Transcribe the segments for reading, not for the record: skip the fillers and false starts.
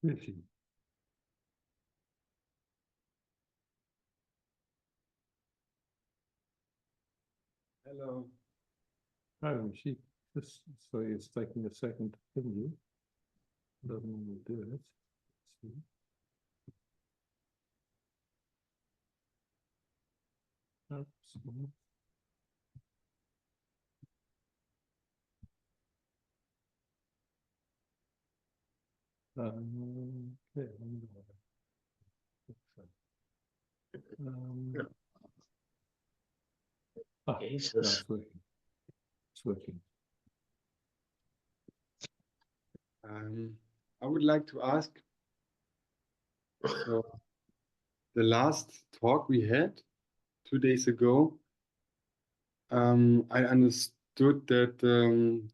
Fishy. Hello. Oh, she just so it's taking a second to kill you. Doesn't want to do it. Let's see. Oops. Okay. Yeah. No, Jesus. it's working. It's working. I would like to ask, so the last talk we had 2 days ago, I understood that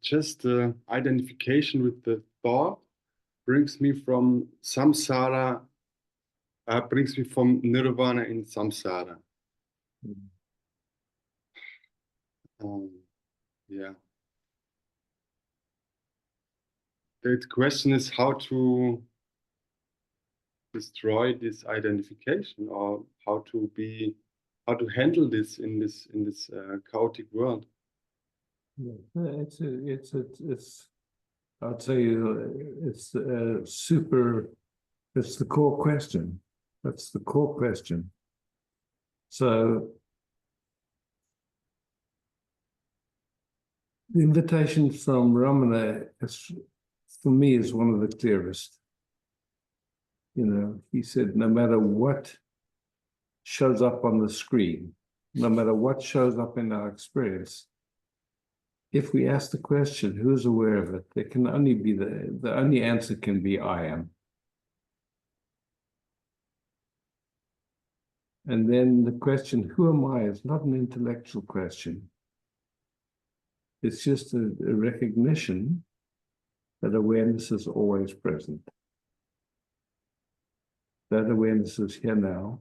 just the identification with the thought brings me from samsara, brings me from nirvana in samsara. Yeah. The question is how to destroy this identification, or how to handle this in this chaotic world. Yeah, it's I'd say it's super. It's the core question. That's the core question. So the invitation from Ramana is, for me, is one of the clearest. You know, he said, no matter what shows up on the screen, no matter what shows up in our experience, if we ask the question, who's aware of it, there can only be the only answer can be I am. And then the question, who am I, is not an intellectual question. It's just a recognition that awareness is always present. That awareness is here now.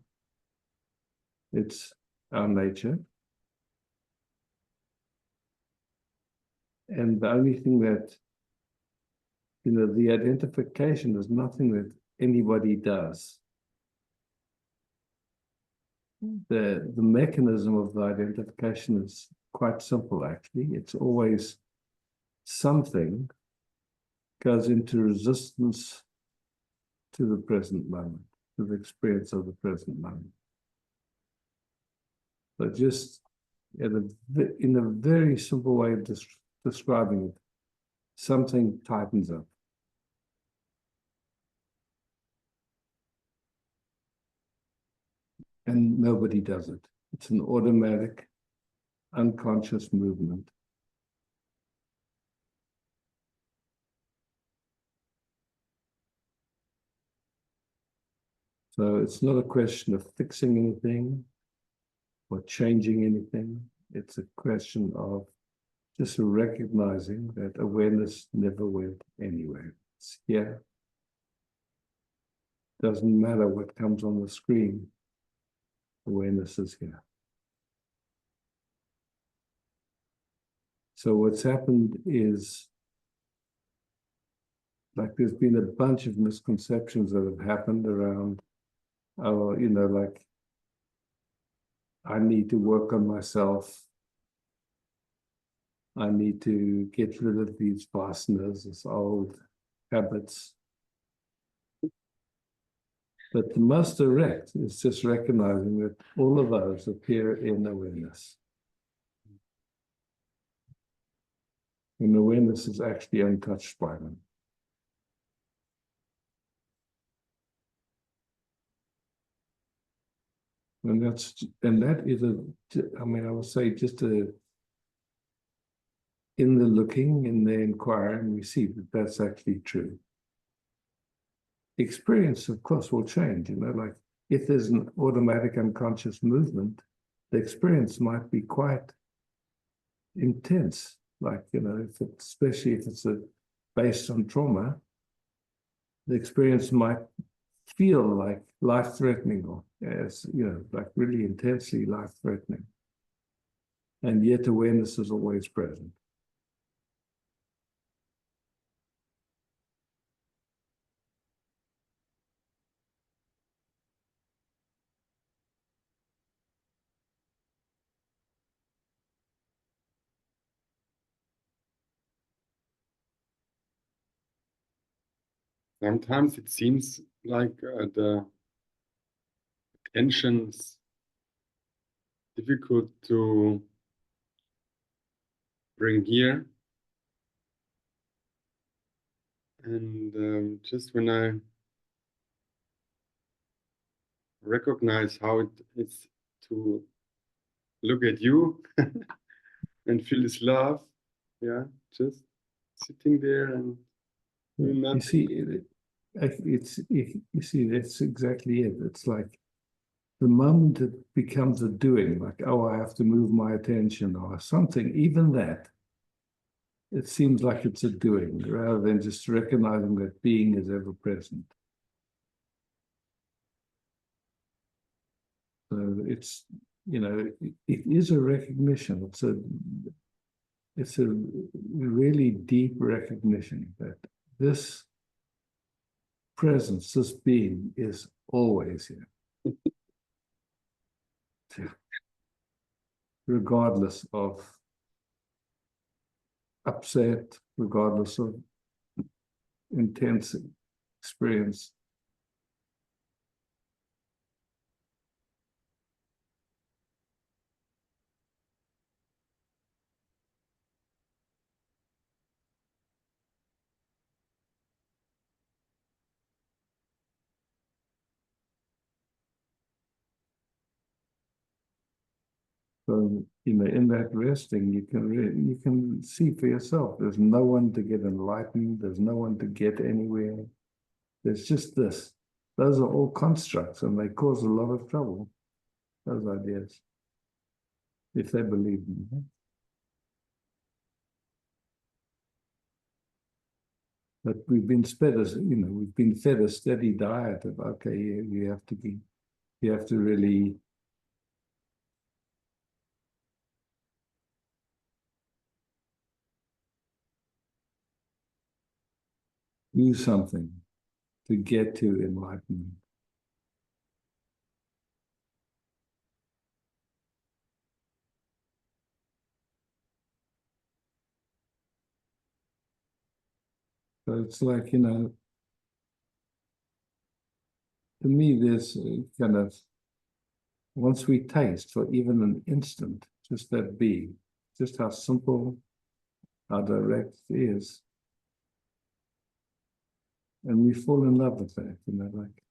It's our nature. And the only thing that, you know, the identification is nothing that anybody does. The mechanism of the identification is quite simple, actually. It's always something goes into resistance to the present moment, to the experience of the present moment. But just in a very simple way of describing it, something tightens up. And nobody does it. It's an automatic, unconscious movement. So it's not a question of fixing anything or changing anything. It's a question of just recognizing that awareness never went anywhere. It's here. Doesn't matter what comes on the screen. Awareness is here. So what's happened is, like, there's been a bunch of misconceptions that have happened around, oh, you know, like, I need to work on myself. I need to get rid of these fasteners, these old habits. But the most direct is just recognizing that all of those appear in awareness. And awareness is actually untouched by them. And that is I mean, I would say just in the looking, in the inquiring, we see that that's actually true. Experience, of course, will change, you know, like if there's an automatic unconscious movement, the experience might be quite intense. Like, you know, especially if it's based on trauma, the experience might feel like life-threatening, or as, you know, like really intensely life-threatening. And yet awareness is always present. sometimes it seems like the tension's difficult to bring here. And just when I recognize how it is to look at you and feel this love, yeah, just sitting there and doing You nothing. see, you see, that's exactly it. It's like the moment it becomes a doing, like, oh, I have to move my attention or something, even that, it seems like it's a doing rather than just recognizing that being is ever present. So it's, you know, it is a recognition. It's a really deep recognition that this presence, this being is always here. Regardless of upset, regardless of intense experience. So, you know, in that resting, you can see for yourself. There's no one to get enlightened. There's no one to get anywhere. There's just this. Those are all constructs, and they cause a lot of trouble. Those ideas, if they believe them. But we've been fed we've been fed a steady diet of okay, you have to really do something to get to enlightenment. So it's like, you know, to me, there's kind of, once we taste for even an instant, just that being, just how simple, how direct it is, and we fall in love with that, you know, like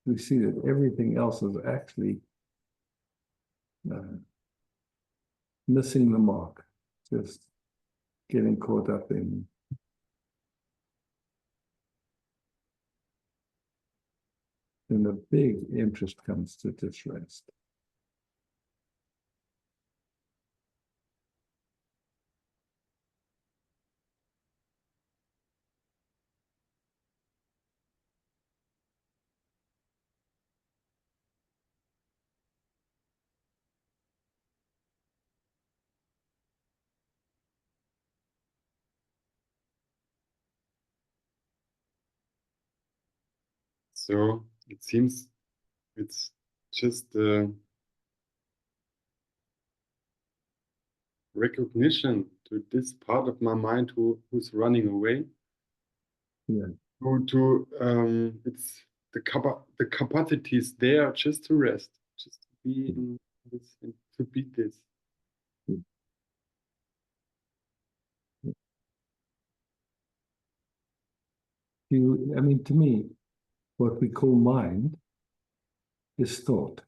we see that everything else is actually missing the mark, just getting caught up in. And a big interest comes to this rest. So it seems it's just recognition to this part of my mind who's running away. Yeah. It's the capacity is there just to rest, just to be in this and to be this. I mean, to me, what we call mind is thought.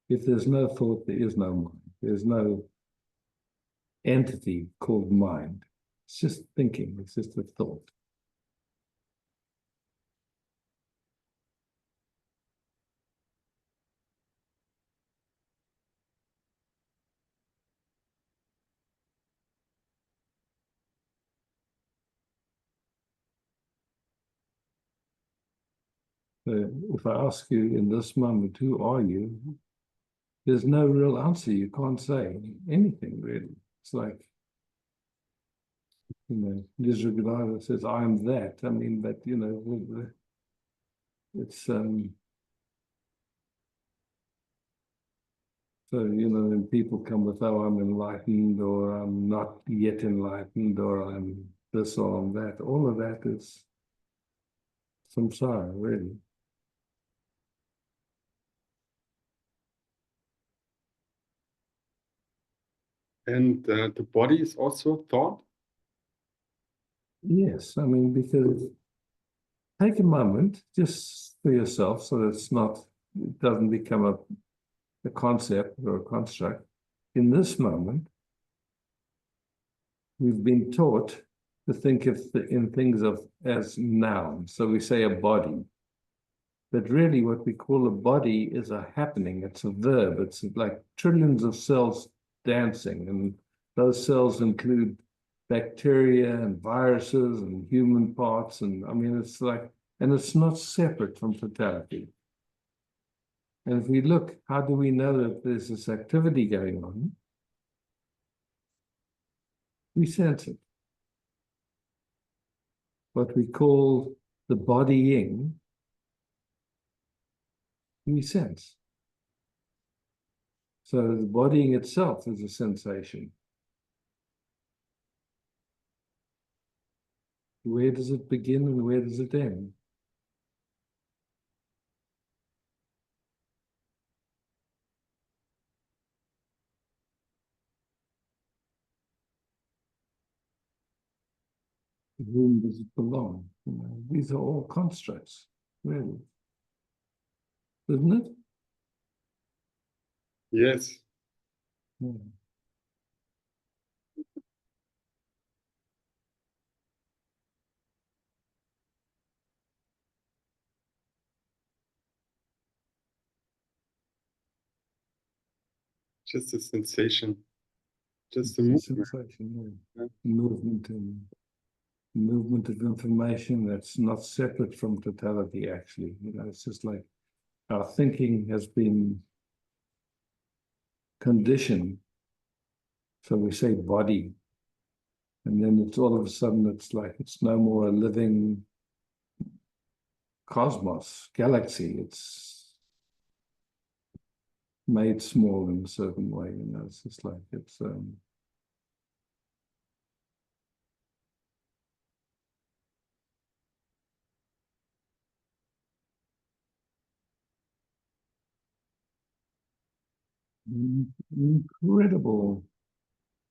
If there's no thought, there is no mind. There's no entity called mind. It's just thinking. It's just a thought. So if I ask you in this moment, who are you? There's no real answer. You can't say anything really. It's like, you know, Nisargadatta says, I'm that. I mean, but, you know, it's, so, you know, when people come with, oh, I'm enlightened, or I'm not yet enlightened, or I'm this or I'm that, all of that is samsara, really. And the body is also thought? Yes, I mean, because take a moment just for yourself so that it doesn't become a concept or a construct. In this moment, we've been taught to think in things as nouns. So we say a body. But really what we call a body is a happening. It's a verb. It's like trillions of cells dancing. And those cells include bacteria and viruses and human parts. And I mean, and it's not separate from totality. And if we look, how do we know that there's this activity going on? We sense it. What we call the bodying, we sense. So the bodying itself is a sensation. Where does it begin and where does it end? To whom does it belong? You know, these are all constructs, really. Isn't it? Yes. Yeah. Just a sensation. Just a It's a movement. sensation, Yeah. Movement of information that's not separate from totality, actually. You know, it's just like our thinking has been conditioned. So we say body, and then it's all of a sudden it's like it's no more a living cosmos, galaxy. It's made small in a certain way, you know. It's just like it's incredible.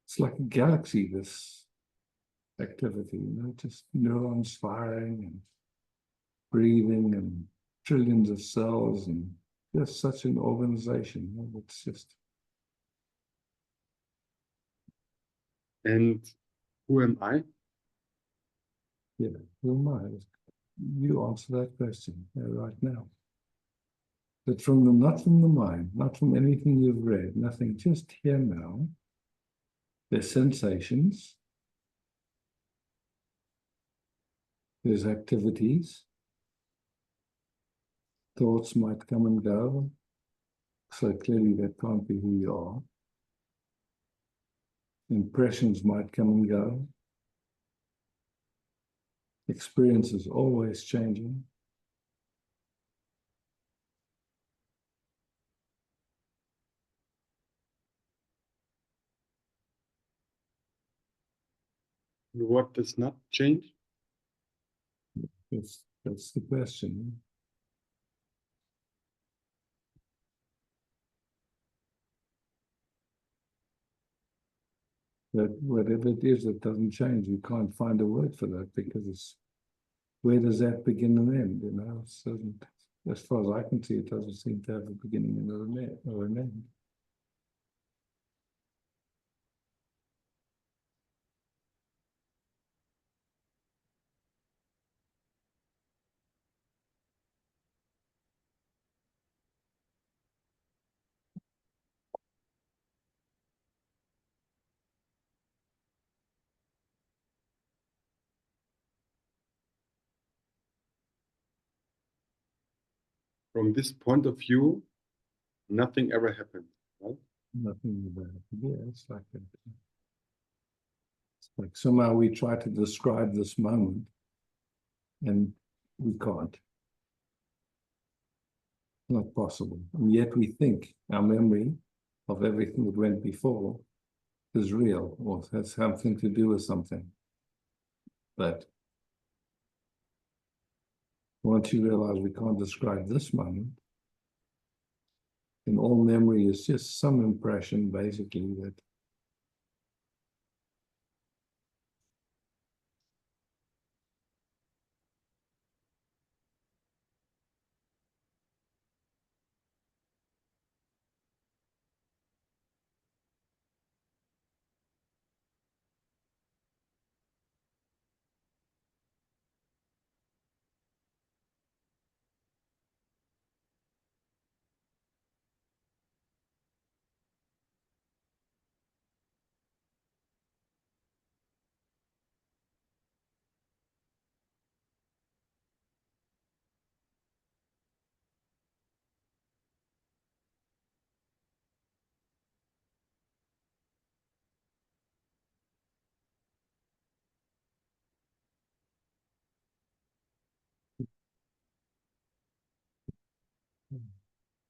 It's like a galaxy, this activity, you know, just neurons firing and breathing and trillions of cells and just such an organization. You know, it's just. And who am I? Yeah, who am I? You answer that question right now. But not from the mind, not from anything you've read, nothing, just here now. There's sensations, there's activities, thoughts might come and go. So clearly that can't be who you are. Impressions might come and go. Experience is always changing. What does not change? That's the question. That whatever it is that doesn't change, you can't find a word for that because it's where does that begin and end? You know, so as far as I can see, it doesn't seem to have a beginning or an end. From this point of view, nothing ever happened, right? Nothing about it. Yeah, it's like somehow we try to describe this moment and we can't. Not possible. And yet we think our memory of everything that went before is real or has something to do with something. But once you realize we can't describe this moment, and all memory is just some impression, basically, that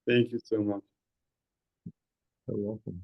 Thank you so much. you're welcome.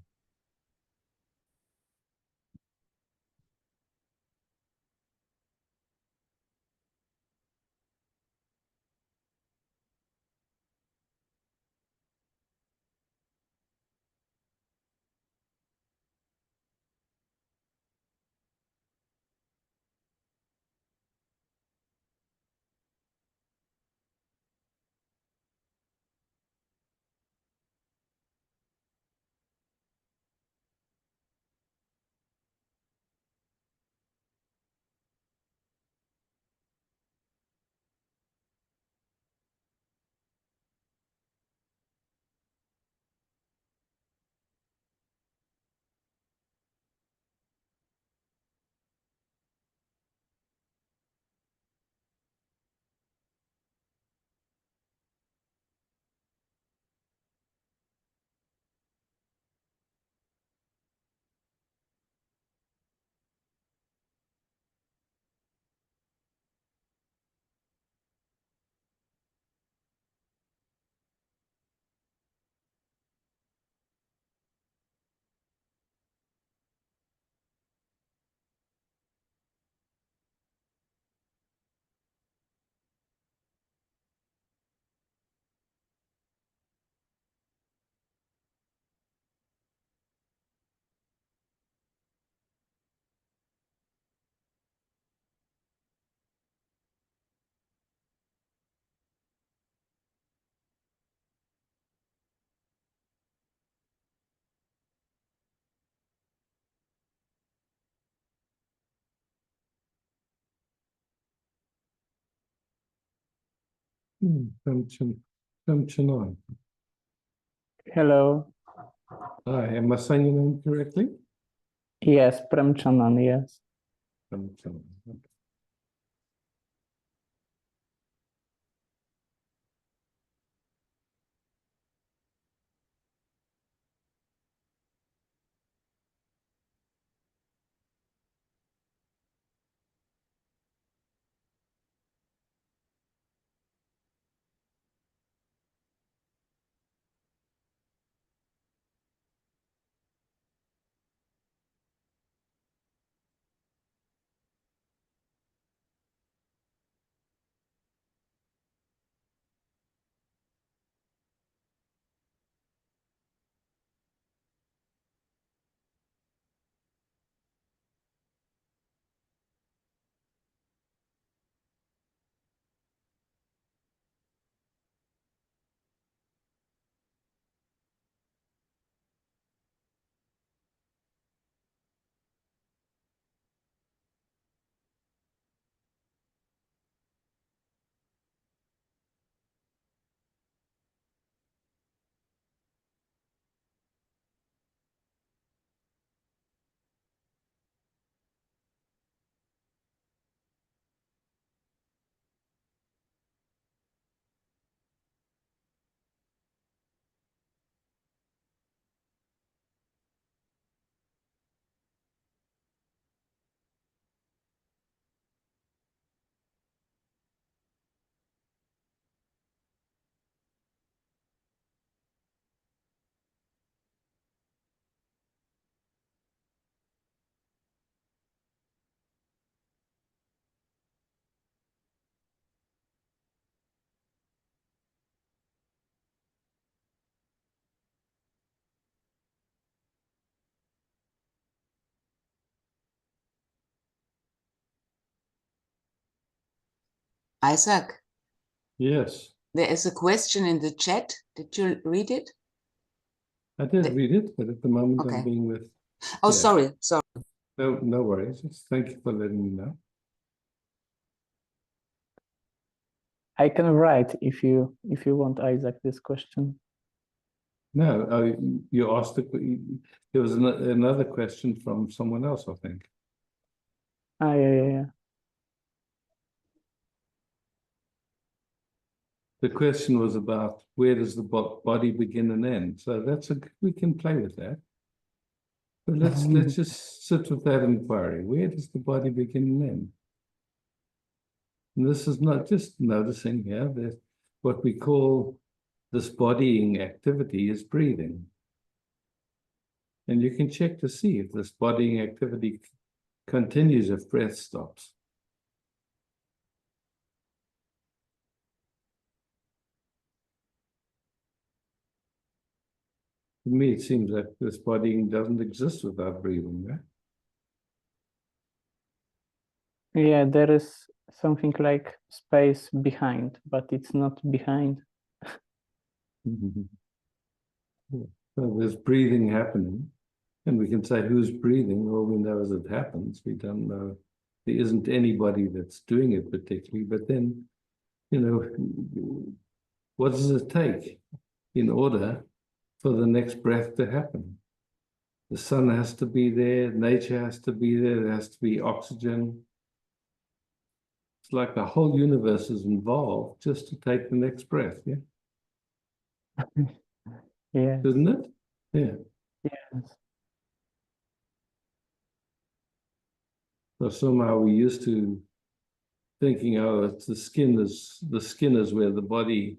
Prem Hello. Hi, am I saying your name correctly? Yes, Premchanan, yes. Prem. Isaac, Yes, there is a question in the chat. Did you read it? I did read it, but at the moment Okay. I'm being with. Oh, Yeah. sorry. No, no worries. Just thank you for letting me know. I can write if you want, Isaac, this question. No, you asked there was another question from someone else, I think. Ah, yeah. The question was about where does the body begin and end? So we can play with that. But let's just sit with that inquiry. Where does the body begin and end? And this is not just noticing here that what we call this bodying activity is breathing. And you can check to see if this bodying activity continues if breath stops. To me, it seems that this bodying doesn't exist without breathing, right? Yeah, there is something like space behind, but it's not behind. So there's breathing happening, and we can say who's breathing. All we know is it happens. We don't know. There isn't anybody that's doing it particularly, but then, what does it take in order for the next breath to happen? The sun has to be there, nature has to be there, there has to be oxygen. It's like the whole universe is involved just to take the next breath, yeah? Yeah. Isn't it? Yeah. Yes. So somehow we used to thinking, oh, it's the skin is where the body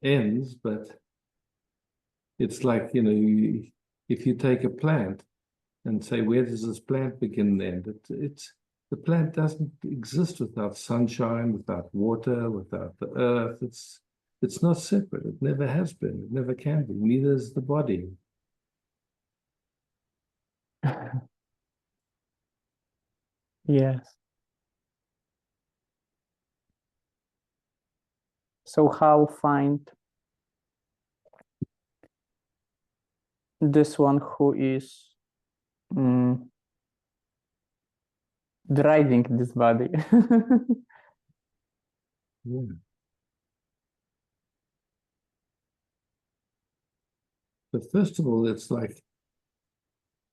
ends, but it's like, if you take a plant and say, where does this plant begin and end? The plant doesn't exist without sunshine, without water, without the earth. It's not separate. It never has been. It never can be. Neither is the body. Yes. So how find this one who is driving this body? Yeah. But first of all, it's like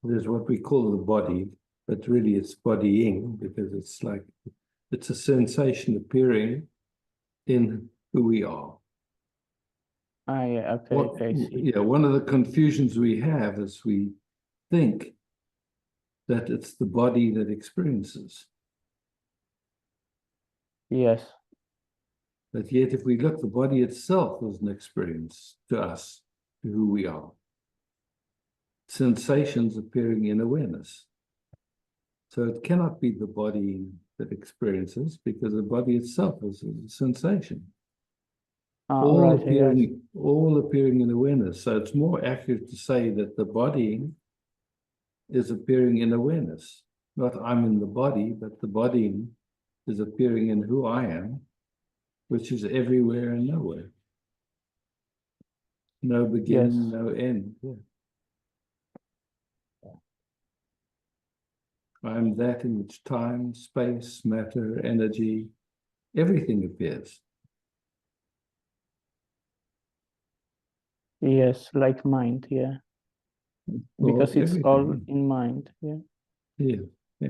there's what we call the body, but really it's bodying because it's a sensation appearing in who we are. Ah, yeah, okay, I see. Yeah, one of the confusions we have is we think that it's the body that experiences. Yes. But yet, if we look, the body itself is an experience to us, to who we are. Sensations appearing in awareness. So it cannot be the body that experiences because the body itself is a sensation. All appearing in awareness. So it's more accurate to say that the body is appearing in awareness. Not I'm in the body, but the body is appearing in who I am, which is everywhere and nowhere. No beginning, no end. Yeah. I'm that in which time, space, matter, energy, everything appears. Yes, like mind, yeah. Because it's all in mind, yeah. Yeah, yeah.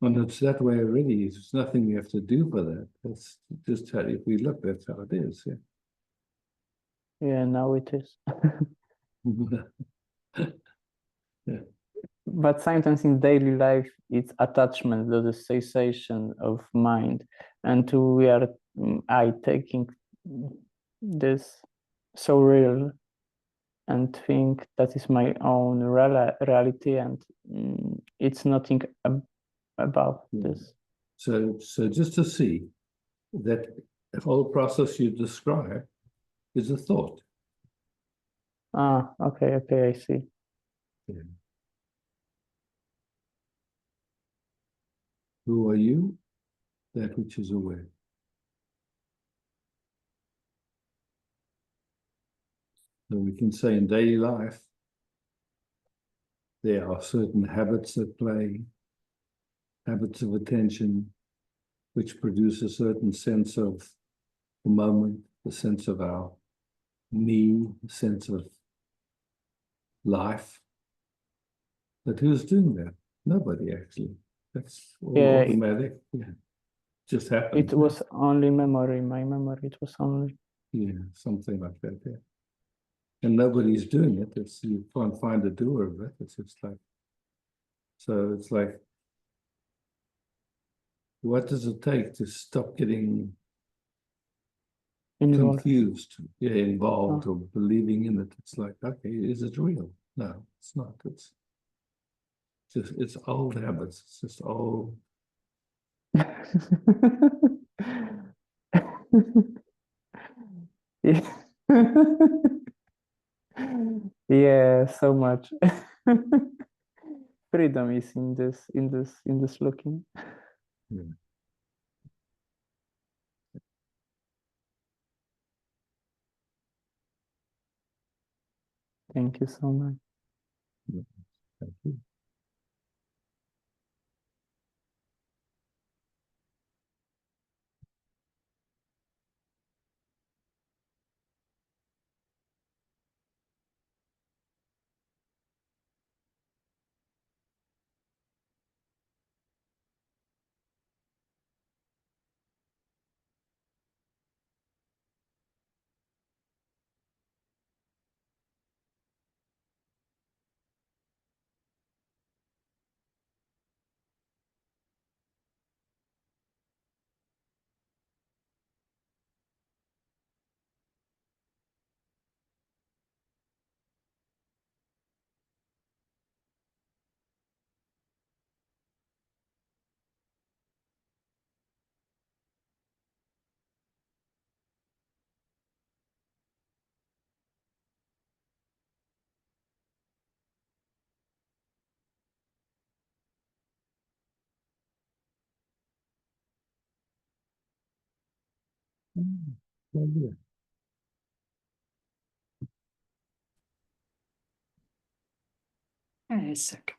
And it's that way already. There's nothing we have to do for that. That's just how, if we look, that's how it is. Yeah. Yeah, now it is. Yeah. But sometimes in daily life, it's attachment to the sensation of mind. And we are, I taking this so real and think that is my own reality, and it's nothing about this. So just to see that the whole process you describe is a thought. Ah, okay, I see. Yeah. Who are you? That which is aware. So we can say in daily life, there are certain habits at play, habits of attention, which produce a certain sense of the moment, the sense of our me, the sense of life. But who's doing that? Nobody actually. That's all Yeah, automatic. Yeah. Just happened. it was only memory, my memory, it was only. Yeah, something like that. Yeah. And nobody's doing it. It's you can't find a doer of it. It's just like so it's like what does it take to stop getting Involved. confused, yeah, involved Oh. or believing in it? It's like, okay, is it real? No, it's not. It's just it's old habits. It's just old. Yeah. Yeah, so much. Freedom is in this looking. Yeah. Thank you so much. Thank you. Well, yeah. Isaac.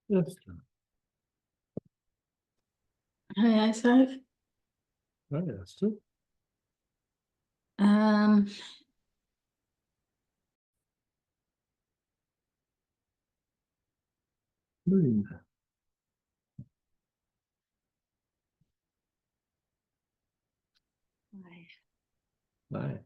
Yes. Hi, Isaac. Oh, yes, too. Um, Moon. Bye.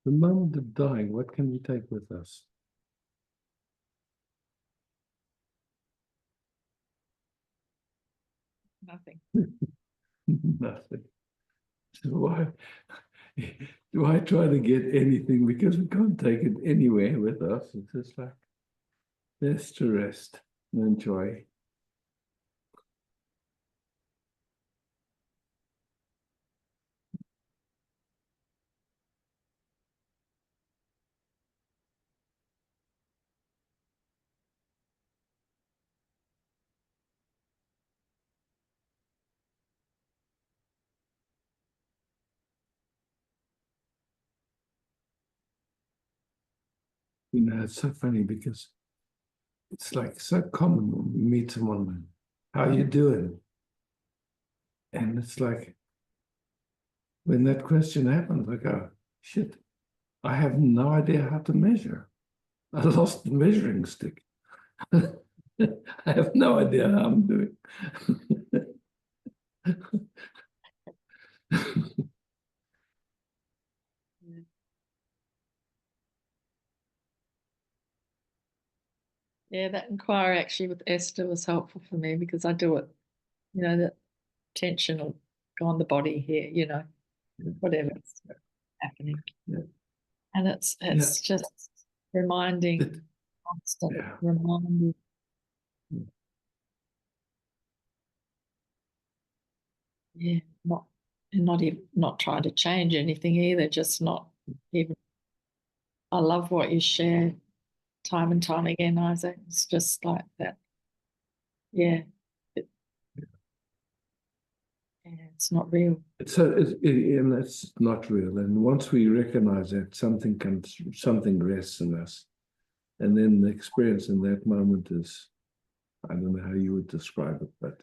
The moment of dying, what can we take with us? nothing. Nothing. So why try to get anything because we can't take it anywhere with us? It's just like best to rest and enjoy. You know, it's so funny because it's like so common when we meet someone, how you doing? And it's like when that question happens, I go, shit, I have no idea how to measure. I lost the measuring stick. I have no idea how I'm doing. Yeah, that inquiry actually with Esther was helpful for me because I do it, that tension will go on the body here, whatever's happening. Yeah. And it's just reminding, constant Yeah. reminding. Yeah, not trying to change anything either, just not even. I love what you share time and time again, Isaac. It's just like that. Yeah. It's not real. And that's not real. And once we recognize that, something rests in us. And then the experience in that moment is, I don't know how you would describe it, but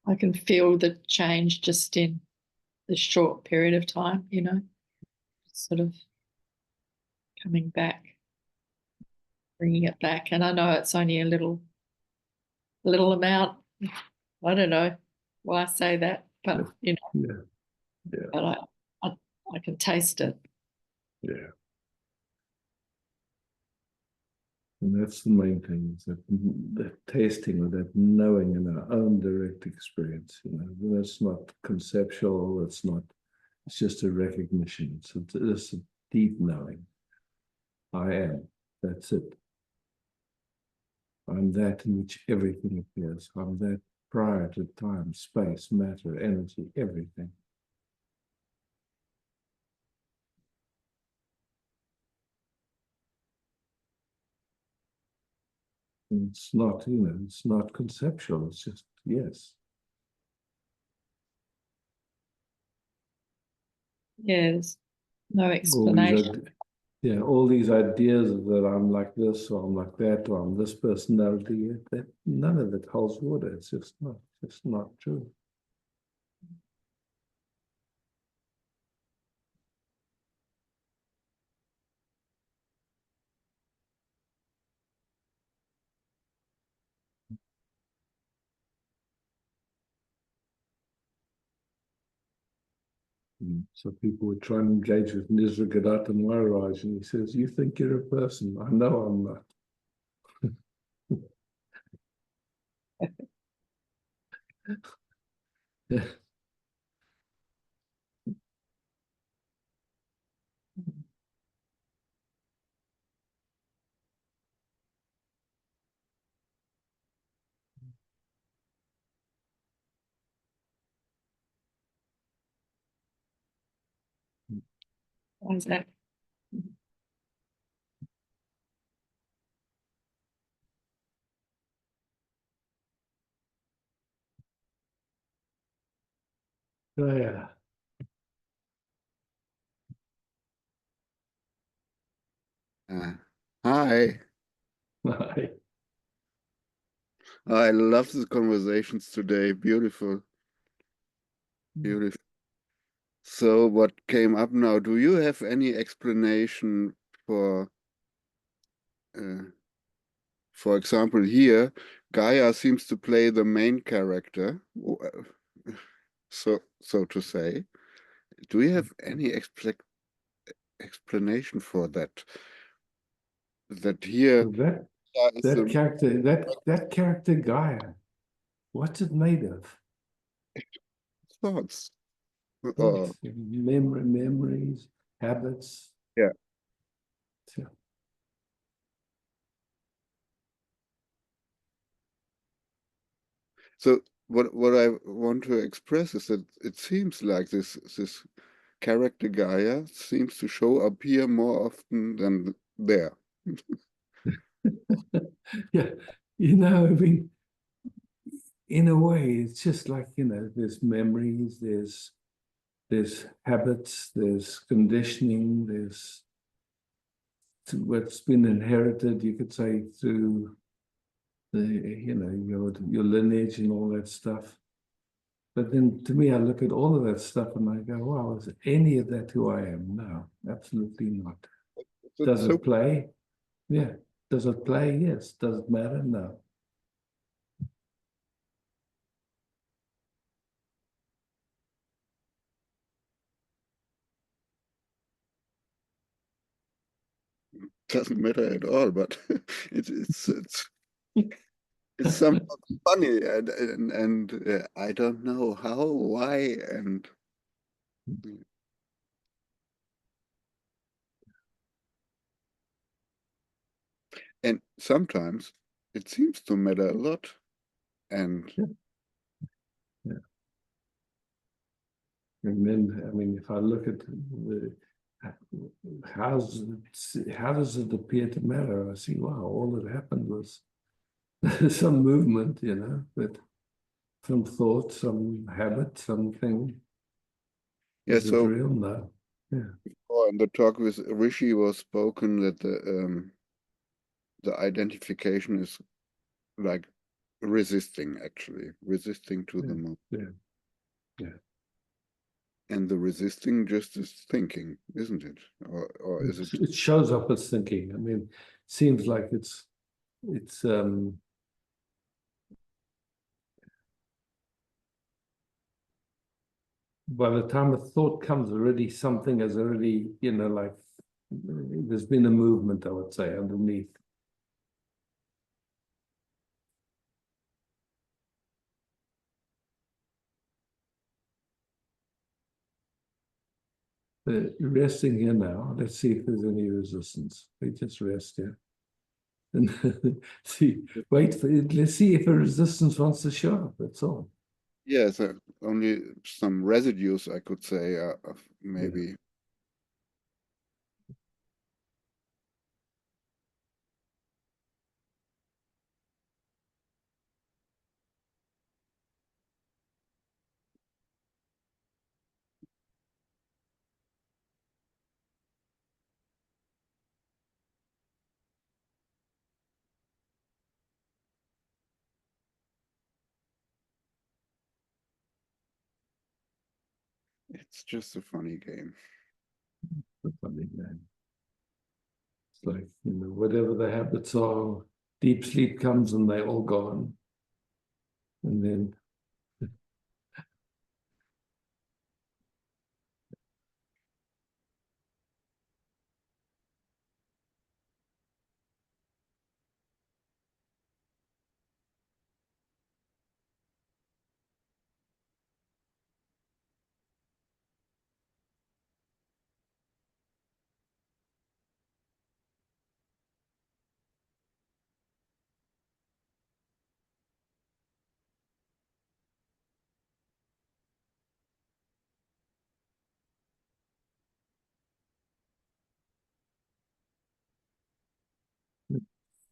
I can feel the change just in the short period of time, sort of coming back, bringing it back. And I know it's only a little amount. I don't know why I say that, but yeah. but I can taste it. Yeah. And that's the main thing, is that tasting, or that knowing in our own direct experience. That's not conceptual, it's just a recognition. It's a deep knowing. I am. That's it. I'm that in which everything appears. I'm that prior to time, space, matter, energy, everything. And it's not conceptual. It's just, yes. Yeah, there's no Always explanation. Yeah, all these ideas that I'm like this or I'm like that or I'm this personality, that none of it holds water. It's just not true. So people would try and engage with Nisargadatta Maharaj, and he says, "You think you're a person? I know I'm not." Yeah. Why is that? Oh, yeah. Hi, I love the conversations today. Beautiful, beautiful. So, what came up now? Do you have any explanation uh, for example, here, Gaia seems to play the main character, so to say. Do you have any explanation for that? That here That is that the character, that character Gaia, what's it made of? thoughts. Thoughts, memories, habits. Yeah. Yeah. So what I want to express is that it seems like this character Gaia seems to show up here more often than there. Yeah, I mean, in a way, it's just like, there's memories, there's habits, there's conditioning, there's what's been inherited, you could say, through your lineage and all that stuff. But then to me, I look at all of that stuff and I go, wow, is any of that who I am? No, absolutely not. Does So it play? Yeah. Does it play? Yes. Does it matter? No. doesn't matter at all, but it's somehow funny and I don't know how, why, and sometimes it seems to matter a lot. And Yeah. And then, I mean, if I look at how does it appear to matter? I see, wow, all that happened was some movement, but some thought, some habit, something. yeah, Is it so real? No. Yeah. in the talk with Rishi was spoken that the identification is like resisting, actually resisting to the moment. Yeah. And the resisting just is thinking, isn't it? Or is it? It shows up as thinking. I mean, seems like it's by the time a thought comes already, something has already, like there's been a movement, I would say, underneath. Resting here now. Let's see if there's any resistance. We just rest here. And wait for it. Let's see if a resistance wants to show up. That's all. Yes, only some residues, I could say, of maybe. It's just a funny game. It's funny, man. It's like, you know, whatever the habits are, deep sleep comes and they're all gone. And then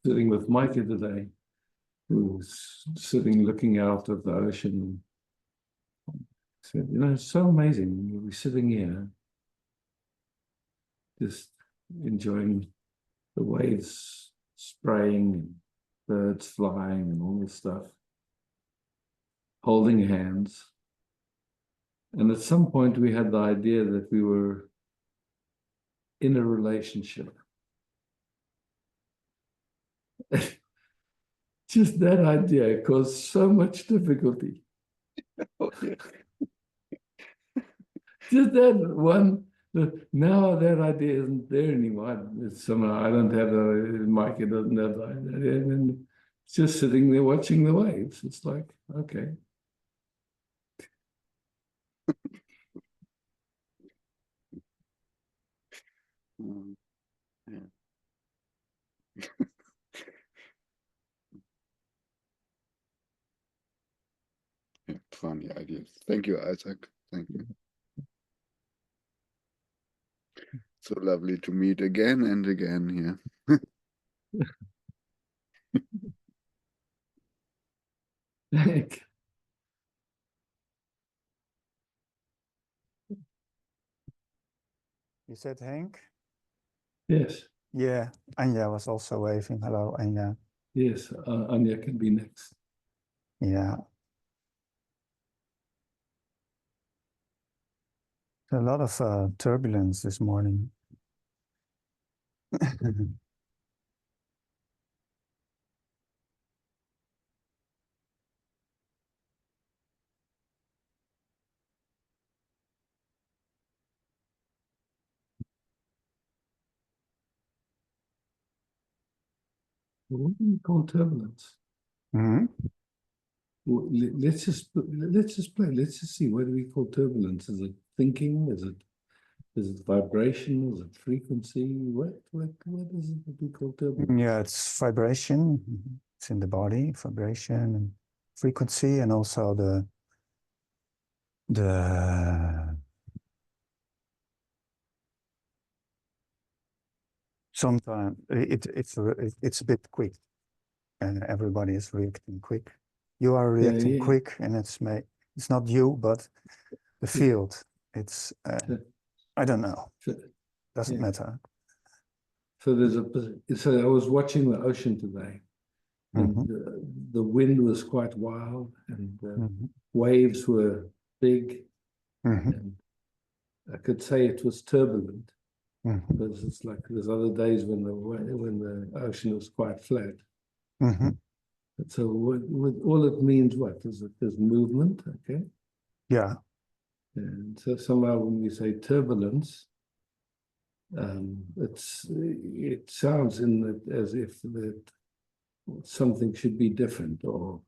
sitting with Micah today, who was sitting looking out of the ocean, said, you know, it's so amazing. You'll be sitting here, just enjoying the waves spraying and birds flying and all this stuff, holding hands. And at some point we had the idea that we were in a relationship. Just that idea caused so much difficulty. Oh, yeah. Just that one, now that idea isn't there anymore. It's somehow I don't have a Micah doesn't have that idea. And it's just sitting there watching the waves. It's like, okay. Yeah. Yeah, funny ideas. Thank you, Isaac. Thank you. So lovely to meet again and again here. Thank You said Henk? Yes, Yeah, Anja was also waving. Hello, Anja. yes, Anya can be next. Yeah. A lot of turbulence this morning. What do we call turbulence? Mhm. Well, let's just play. Let's just see. What do we call turbulence? Is it thinking? Is it vibration? Is it frequency? What is it that we call turbulence? Yeah, it's vibration. It's in the body, vibration and frequency, and also the sometimes it's a bit quick, and everybody is reacting quick. You are reacting yeah. quick, and it's not you, but the field. It's I don't know. Doesn't Yeah. matter. So I was watching the ocean today, and Mhm. the wind was quite wild, and Mhm. waves were big, Mhm. and I could say it was turbulent. Mhm. Because it's like there's other days when the ocean was quite flat. Mhm. So all it means is that there's movement, okay? Yeah. And so somehow when we say turbulence, it sounds as if that something should be different or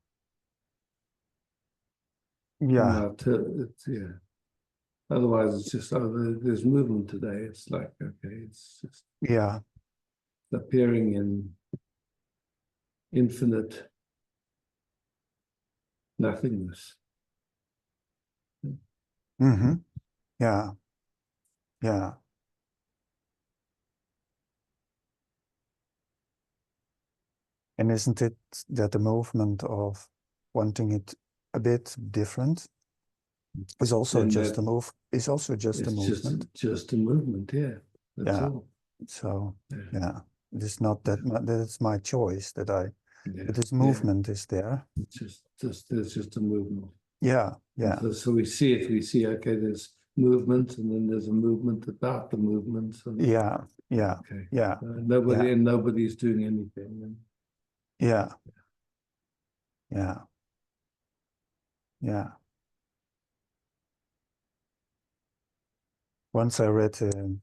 Yeah. yeah. Otherwise, it's just there's movement today. It's like okay, it's just Yeah. appearing in infinite nothingness. Mm-hmm. Yeah. Yeah. And isn't it that the movement of wanting it a bit different is also Then just that- a move? Is also just a It's movement. just a movement, yeah. That's Yeah. all. So Yeah. yeah, it is not that that it's my choice that Yeah. that this Yeah. movement is there. It's just there's just a movement. Yeah. Yeah. So we see it. We see okay. movement, and then there's a movement about the movements. And, Yeah, yeah, okay. yeah, Nobody yeah. and nobody's doing anything. yeah, yeah, yeah. Once I read a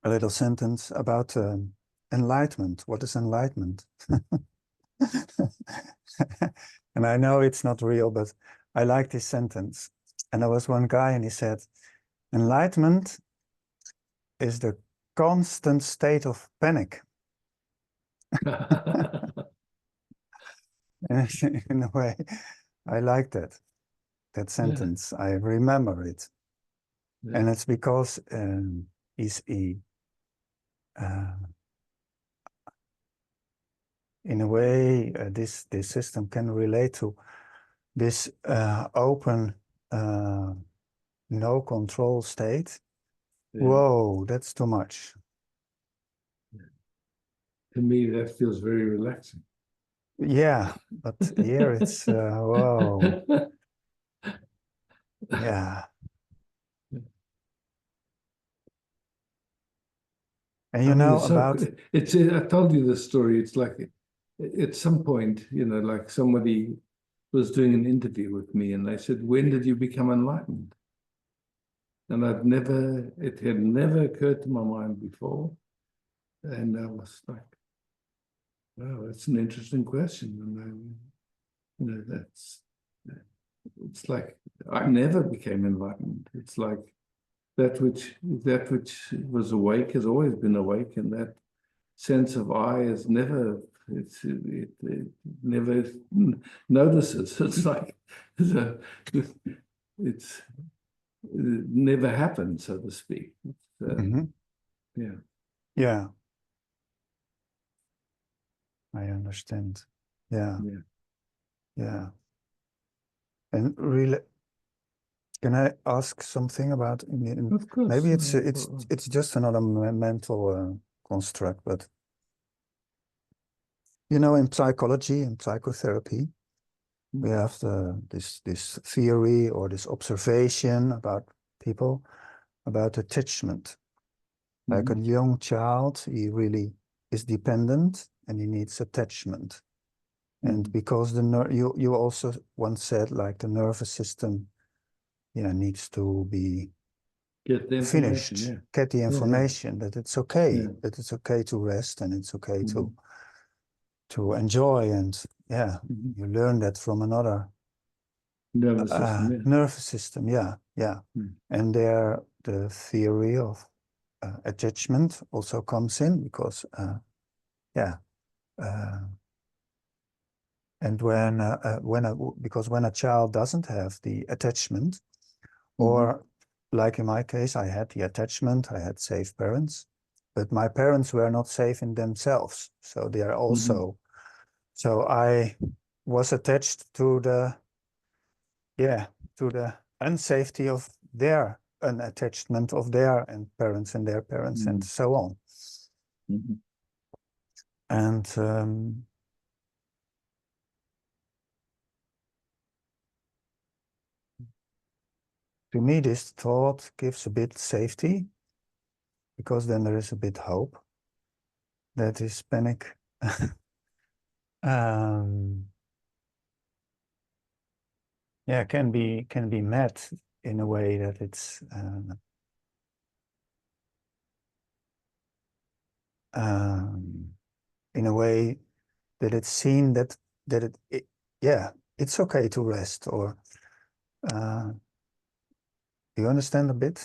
little sentence about enlightenment. What is enlightenment? And I know it's not real, but I like this sentence. And there was one guy and he said, enlightenment is the constant state of panic. And in a way, I like that sentence. I remember it. Yeah. And it's because in a way, this system can relate to this open, no control state. Yeah. Whoa, that's too much. To me, that feels very relaxing. Yeah, but here it's whoa. Yeah. And you I mean, know it's about it's. I told you this story. It's like at some point, like somebody was doing an interview with me, and they said, "When did you become enlightened?" And it had never occurred to my mind before, and I was like, "Wow, that's an interesting question." And it's like I never became enlightened. It's like that which was awake has always been awake, and that sense of I is never it never notices. It's like it never happened, so to speak. Yeah. yeah, I understand. Yeah, Yeah. yeah. And really, can I ask something about? Of course. Maybe it's just another mental construct, but in psychology and psychotherapy, we have this theory or this observation about people about attachment. Like a young child, he really is dependent and he needs attachment. And because you also once said like the nervous system, needs to be Get the finished, information. get the information that it's okay, Yeah. that it's okay to rest and it's okay to enjoy. And you learn that from another Nervous system. Yeah. nervous system. Yeah. And there the theory of attachment also comes in because and because when a child doesn't have the attachment, or like in my case, I had the attachment, I had safe parents, but my parents were not safe in themselves. So they are also, so I was attached to the unsafety of their unattachment of their parents and their parents and so on. And to me, this thought gives a bit safety, because then there is a bit hope that this panic can be met in a way that it's in a way that it's seen that it's okay to rest, or do you understand a bit?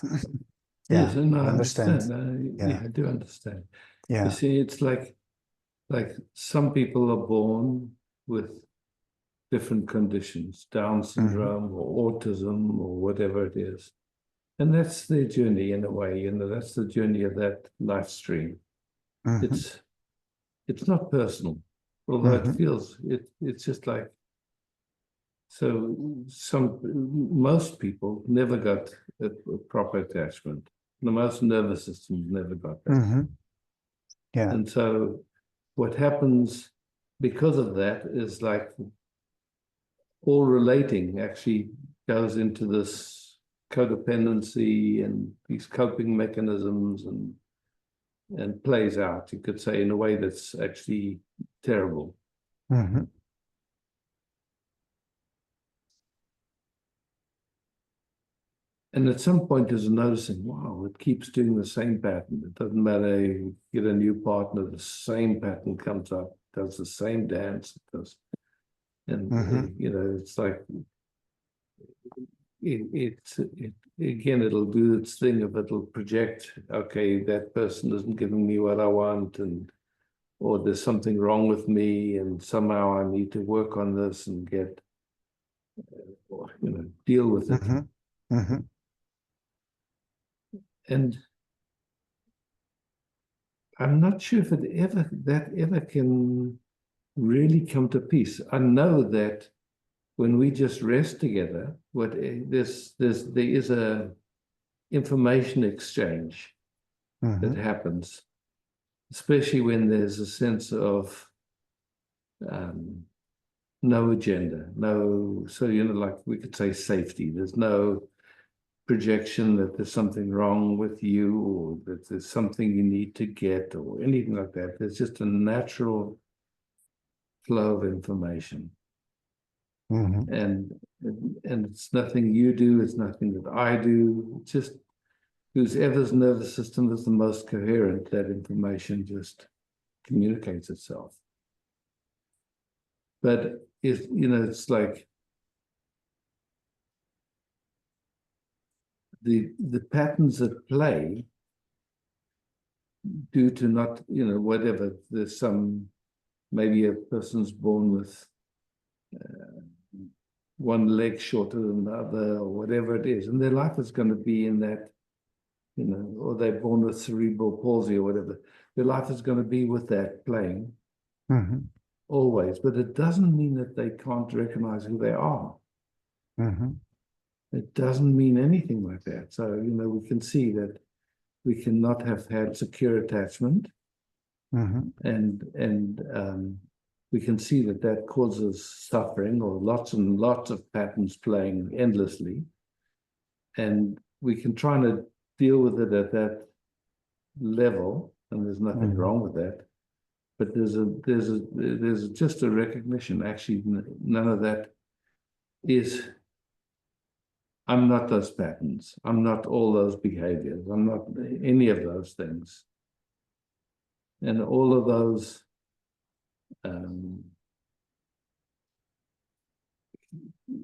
Yes, and you I understand. Yeah, I do understand. Yeah. You see, it's like some people are born with different conditions, Down syndrome or autism or whatever it is. And that's their journey in a way, that's the journey of that life stream. It's not personal, although it feels it's just like, so most people never got a proper attachment. Most nervous systems never got that. Yeah. And so what happens because of that is like all relating actually goes into this codependency and these coping mechanisms and plays out, you could say, in a way that's actually terrible. Mhm. And at some point there's a noticing, wow, it keeps doing the same pattern. It doesn't matter, you get a new partner, the same pattern comes up, does the same dance, it does. And, you know, it's like, again, it'll do its thing of it'll project, okay, that person isn't giving me what I want, or there's something wrong with me, and somehow I need to work on this and get, you know, deal with it. Mhm. Mhm. And I'm not sure if that ever can really come to peace. I know that when we just rest together, there is a information exchange that Mhm. happens, especially when there's a sense of no agenda, no, so, you know, like we could say safety. There's no projection that there's something wrong with you, or that there's something you need to get, or anything like that. There's just a natural flow of information. Mhm. And it's nothing you do, it's nothing that I do. It's just whoever's nervous system is the most coherent, that information just communicates itself. But if, you know, it's like the patterns at play, due to not, you know, whatever, there's some, maybe a person's born with one leg shorter than the other, or whatever it is, and their life is going to be in that, you know, or they're born with cerebral palsy or whatever. Their life is going to be with that playing Mhm. always, but it doesn't mean that they can't recognize who they are. Mhm. It doesn't mean anything like that. So, you know, we can see that we cannot have had secure attachment, Mhm. and we can see that that causes suffering, or lots and lots of patterns playing endlessly, and we can try to deal with it at that level, and there's nothing wrong with that. But there's just a recognition. Actually, none of that is. I'm not those patterns. I'm not all those behaviors. I'm not any of those things. And all of those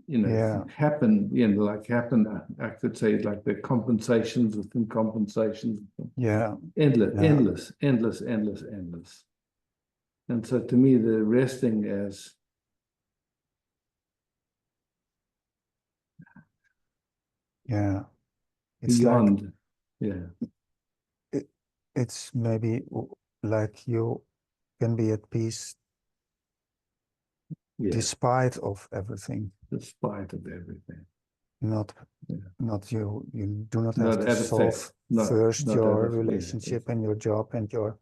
you know, Yeah. happen, you know, like happen, I could say, like the compensations within compensations. Yeah. Endless, Yeah. endless, endless, endless, endless. And so to me, the resting as Yeah. It's beyond, yeah, it's maybe like you can be at peace yeah, despite of everything. despite of everything. Not Yeah. not you do not Not have to out of solve fact, not first out your of, yeah, relationship and your job and your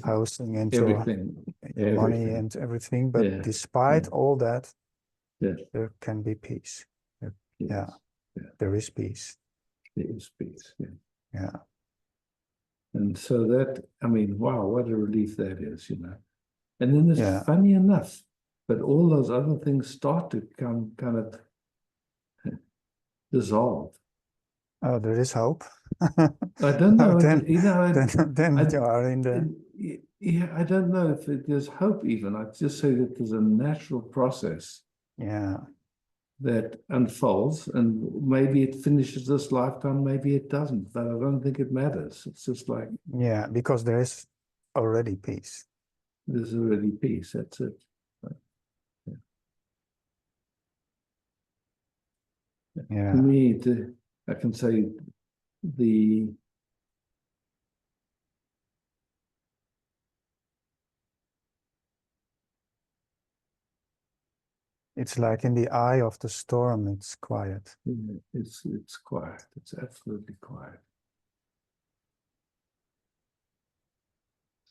housing and everything, your money everything. and everything, but Yeah, despite yeah. all that, Yes, there can be peace. yes, Yeah, yeah. there is peace. There is peace, yeah. Yeah. And so that, I mean, wow, what a relief that is, you know. And then it's Yeah. funny enough, but all those other things start to come kind of dissolve. Oh, there is hope. I don't know, Then, you know, then you are in the. yeah, I don't know if there's hope even. I'd just say that there's a natural process Yeah. that unfolds, and maybe it finishes this lifetime, maybe it doesn't, but I don't think it matters. It's just like Yeah, because there is already peace. there's already peace, that's it. Yeah. To me, I can say the It's like in the eye of the storm, it's quiet. it's quiet. It's absolutely quiet.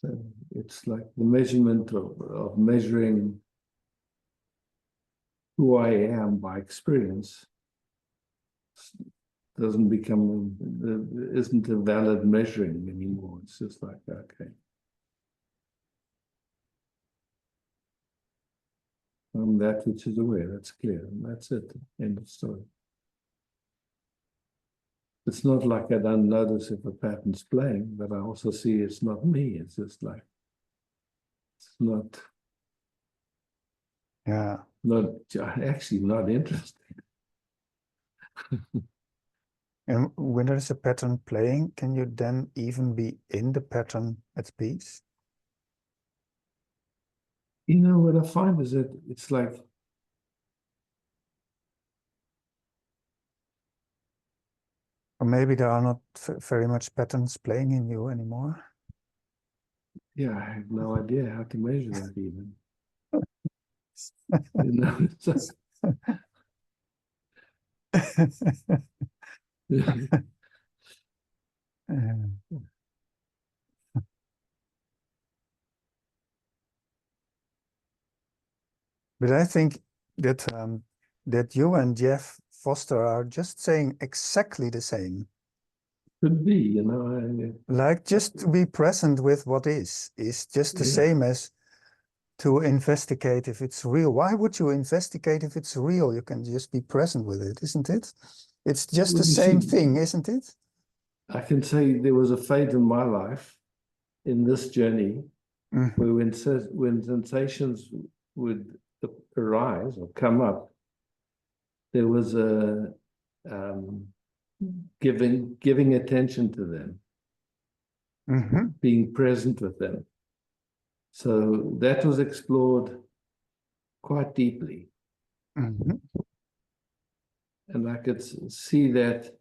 So it's like the measurement of measuring who I am by experience doesn't become, isn't a valid measuring anymore. It's just like, okay. I'm that which is aware, that's clear, and that's it, end of story. It's not like I don't notice if a pattern's playing, but I also see it's not me, it's just like, it's not actually not interesting. And when there is a pattern playing, can you then even be in the pattern at peace? You know, what I find is that it's like, Or maybe there are not very much patterns playing in you anymore. yeah, I have no idea how to measure that even. You know, it's just, But I think that that you and Jeff Foster are just saying exactly the same. could be, you know. Like just to be present with what is just the Yeah. same as to investigate if it's real. Why would you investigate if it's real? You can just be present with it, isn't it? It's just Well, the you same see, thing, isn't it? I can say there was a phase in my life, in this journey, where when sensations would arise or come up, there was a giving attention to them, being present with them. So that was explored quite deeply. And I could see that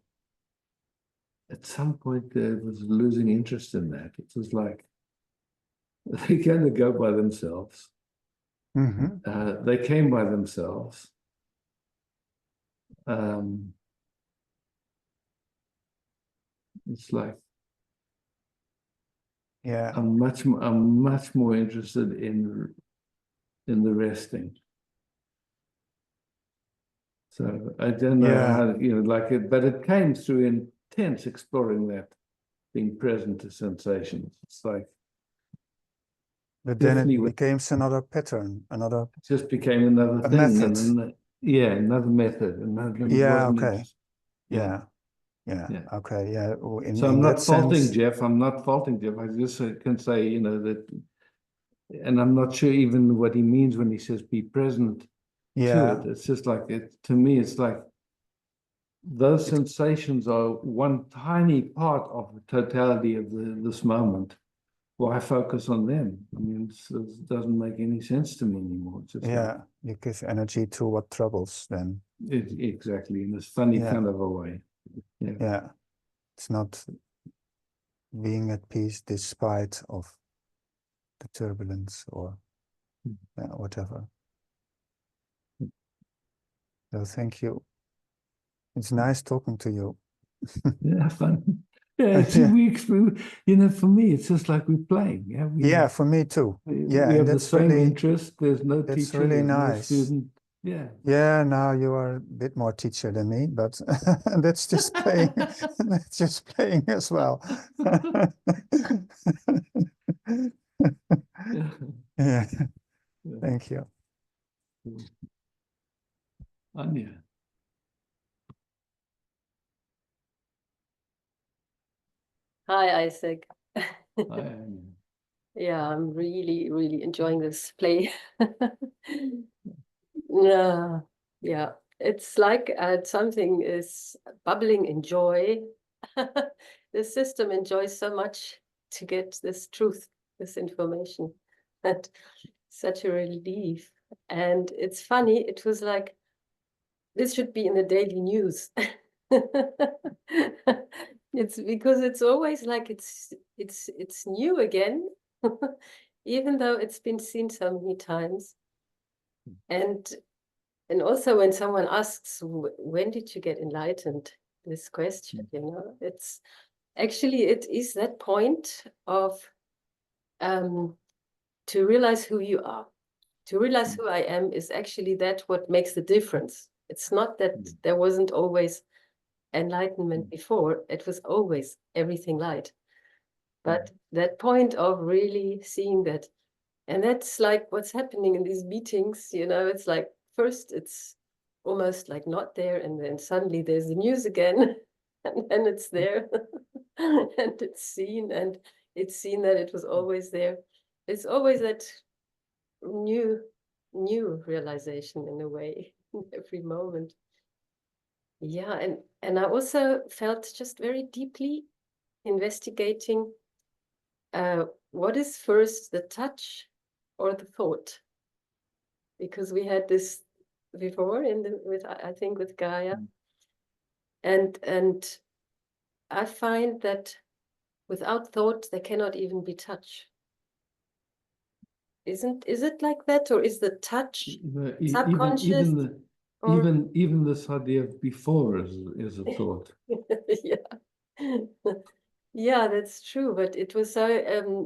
at some point there was losing interest in that. It was like, they kind of go by themselves. They came by themselves. It's like, Yeah. I'm much more interested in the resting. So I don't know how, you know, like it, but it came through intense exploring that, being present to sensations. It's like, But then definitely it became another pattern, another. it just became another A thing, method. and then, yeah, another method. Another, Yeah. wasn't Okay. it? Yeah. Okay. Yeah. So I'm not faulting sense, Jeff. I'm not faulting Jeff. I just can say, you know, that, and I'm not sure even what he means when he says be present to it. It's just like, it to me, it's like those sensations are one tiny part of the totality of this moment. Why focus on them? I mean, it doesn't make any sense to me anymore. It's just like, you give energy to what troubles then. exactly, in this funny kind of a way. Yeah. It's not being at peace despite of the turbulence or whatever. So thank you. It's nice talking to you. Yeah, fun. Yeah, see, you know, for me, it's just like we're playing. Yeah, for me too. Yeah, we have the that's same really, interest. There's no that's teacher, really there's no nice. student. Yeah. Yeah, now you are a bit more teacher than me, but that's just playing. That's just playing as well. Yeah. Thank you. Anya. Hi, Isaac. Hi, Anya. Yeah, I'm really, really enjoying this play. Yeah, it's like something is bubbling in joy. The system enjoys so much to get this truth, this information, and such a relief. And it's funny, it was like, this should be in the daily news. It's because it's always like it's new again, even though it's been seen so many times. And also when someone asks, when did you get enlightened? This question, you know, it's actually, it is that point of to realize who you are. To realize who I am is actually that what makes the difference. It's not that there wasn't always enlightenment before, it was always everything light. But that point of really seeing that, and that's like what's happening in these meetings, you know, it's like first it's almost like not there, and then suddenly there's the news again, and then it's there, and it's seen that it was always there. It's always that new realization in a way, in every moment. Yeah, and I also felt just very deeply investigating what is first, the touch or the thought? Because we had this before I think with Gaia, and I find that without thought there cannot even be touch. Is it like that, or is the touch subconscious? Even this idea of before is a thought. Yeah. Yeah, that's true. But it was so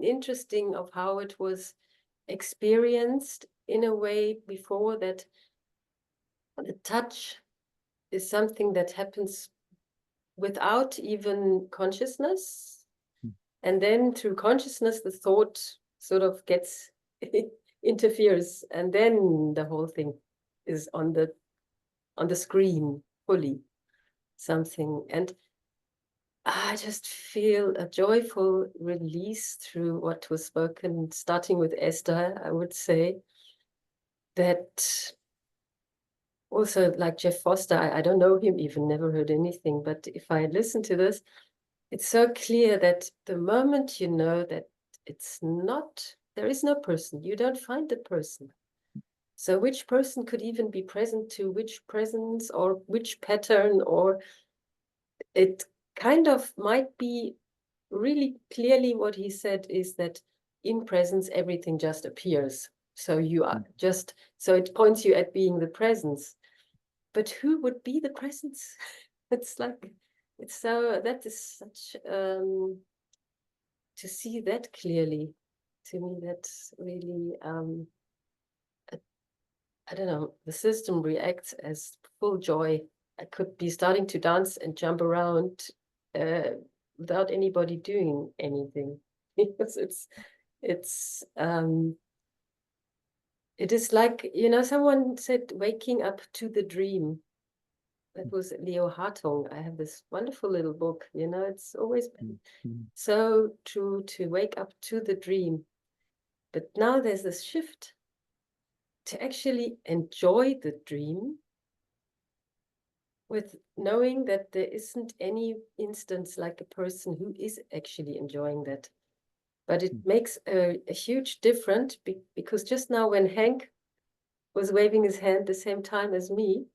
interesting of how it was experienced in a way before, that the touch is something that happens without even consciousness. And then through consciousness, the thought sort of gets interferes, and then the whole thing is on the screen fully something. And I just feel a joyful release through what was spoken, starting with Esther, I would say, that also like Jeff Foster, I don't know him even, never heard anything, but if I listen to this, it's so clear that the moment you know that it's not, there is no person, you don't find the person. So which person could even be present to which presence or which pattern, or it kind of might be really clearly what he said is that in presence, everything just appears. So you are just, so it points you at being the presence. But who would be the presence? It's like, it's so, that is such, to see that clearly, to me, that's really, I don't know, the system reacts as full joy. I could be starting to dance and jump around without anybody doing anything. Because it is like, you know, someone said waking up to the dream. That was Leo Hartung. I have this wonderful little book, you know, it's always been so true to wake up to the dream. But now there's this shift to actually enjoy the dream, with knowing that there isn't any instance like a person who is actually enjoying that. But it makes a huge difference, because just now when Hank was waving his hand the same time as me,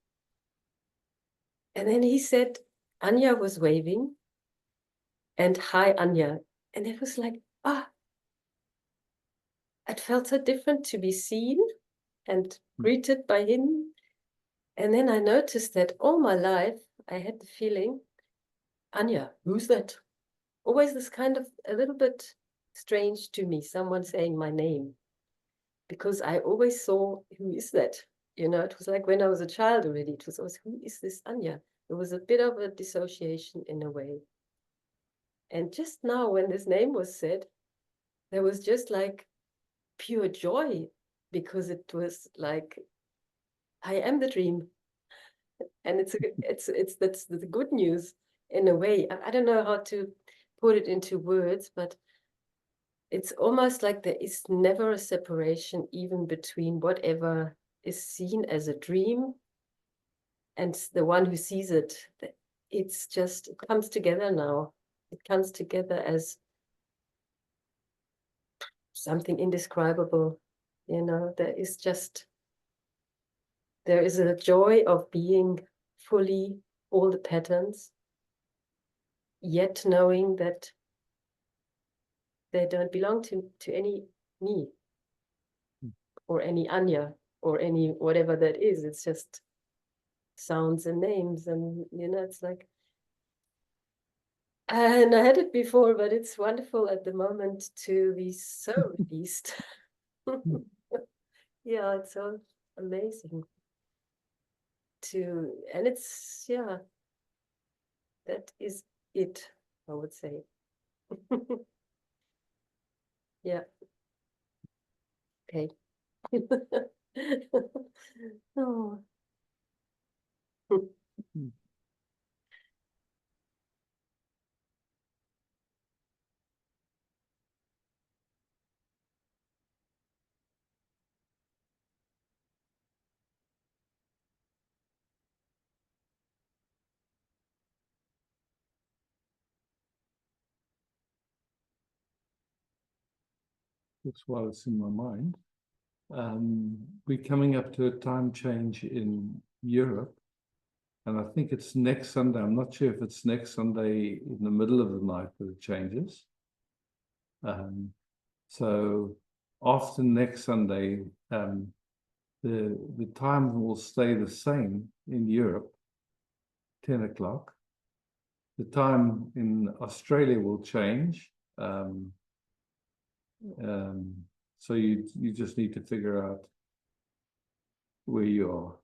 and then he said Anya was waving, and hi Anya, and it was like, it felt so different to be seen and greeted by him. And then I noticed that all my life I had the feeling, Anya, who's that? Always this kind of a little bit strange to me, someone saying my name, because I always saw, who is that? You know, it was like when I was a child already, it was always, who is this Anya? There was a bit of a dissociation in a way. And just now when this name was said, there was just like pure joy, because it was like, I am the dream. And that's the good news in a way. I don't know how to put it into words, but it's almost like there is never a separation even between whatever is seen as a dream and the one who sees it. It's just, it comes together now. It comes together as something indescribable. You know, there is a joy of being fully all the patterns, yet knowing that they don't belong to any me or any Anya or any whatever that is. It's just sounds and names, and you know, it's like, and I had it before, but it's wonderful at the moment to be so released. Yeah, it's so amazing to, and it's, yeah, That is it, I would say. Yeah. Okay. Oh. That's while it's in my mind. We're coming up to a time change in Europe, and I think it's next Sunday. I'm not sure if it's next Sunday in the middle of the night that it changes. So after next Sunday, the time will stay the same in Europe, 10 o'clock. The time in Australia will change. So you just need to figure out where you are.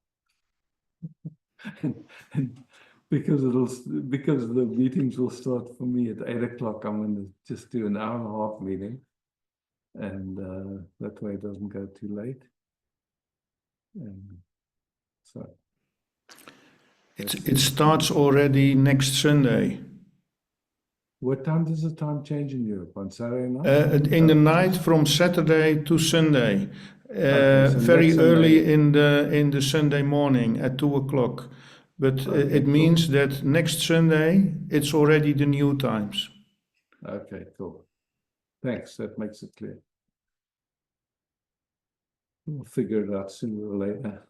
and because the meetings will start for me at 8 o'clock, I'm going to just do an hour and a half meeting, and that way it doesn't go too late. And so it starts already next Sunday. what time does the time change in Europe? On Saturday night? In the night from Saturday to Sunday, Okay, so very next early Sunday. in the Sunday morning at 2 o'clock. But Okay, it means that next Sunday it's already the new times. Okay, cool. Thanks. That makes it clear. We'll figure it out sooner or later.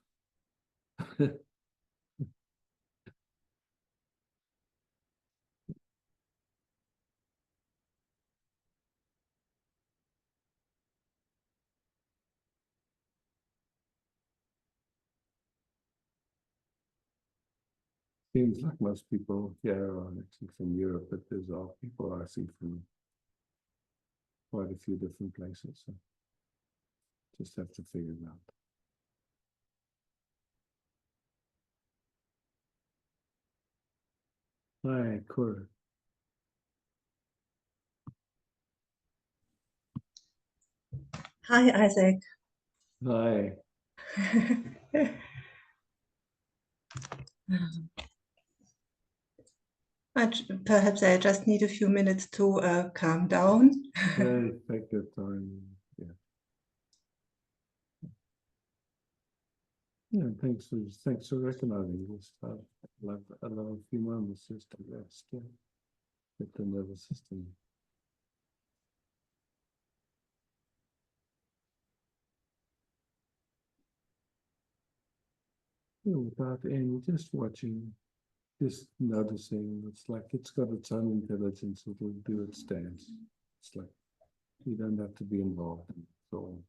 Seems like most people here are actually from Europe, but there's people I see from quite a few different places. So just have to figure it out. Hi, Cora. Hi, Isaac. Hi. Perhaps I just need a few minutes to calm down. Yeah, take your time. Yeah. Yeah, thanks for recognizing this. I love a few moments just to rest. Yeah. Get the nervous system. Yeah, without any, just watching, just noticing. It's like it's got its own intelligence. It'll do its dance. It's like you don't have to be involved in it all.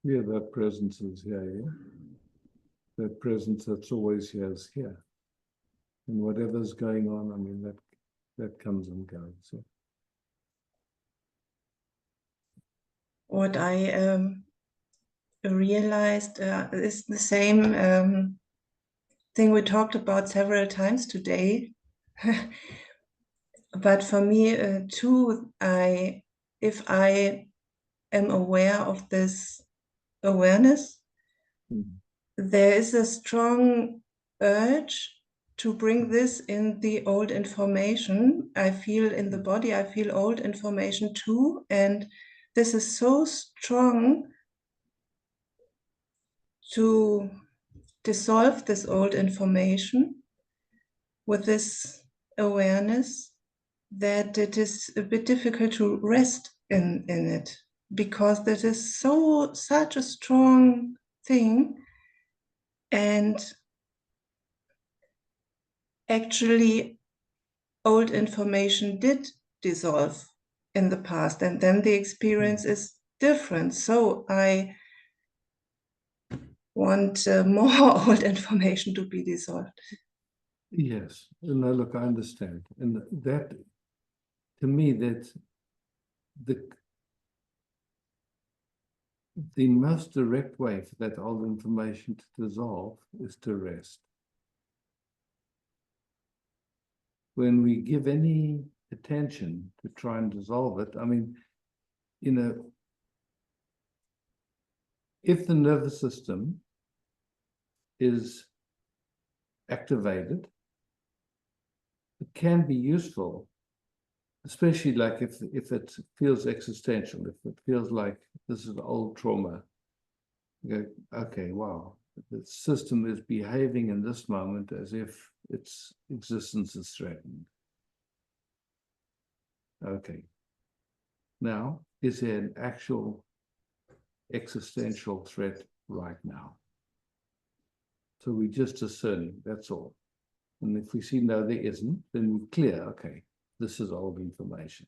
Yeah, that presence is here, yeah. That presence that's always here is here. And whatever's going on, I mean, that comes and goes. Yeah. What I realized is the same thing we talked about several times today. But for me too, if I am aware of this awareness, there is a strong urge to bring this in the old information. I feel in the body, I feel old information too. And this is so strong to dissolve this old information with this awareness that it is a bit difficult to rest in it, because that is such a strong thing. And actually old information did dissolve in the past, and then the experience is different. So I want more old information to be dissolved. Yes, no, look, I understand. And that, to me, that's the most direct way for that old information to dissolve is to rest. When we give any attention to try and dissolve it, I mean, you know, if the nervous system is activated, it can be useful, especially like if it feels existential, if it feels like this is old trauma. You go, okay, wow, the system is behaving in this moment as if its existence is threatened. Okay. Now, is there an actual existential threat right now? So we just discerning, that's all. And if we see no, there isn't, then we're clear, okay, this is old information.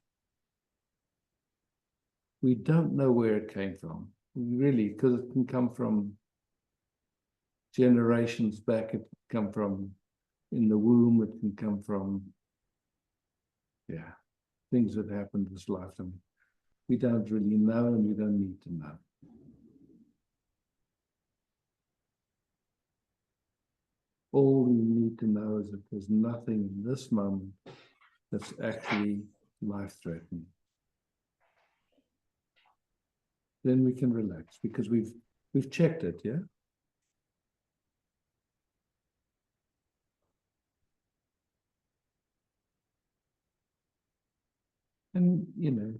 We don't know where it came from, really, because it can come from generations back, it can come from in the womb, it can come from, yeah, things that happened this lifetime. We don't really know, and we don't need to know. All we need to know is that there's nothing in this moment that's actually life-threatening. Then we can relax, because we've checked it, yeah? And, you know,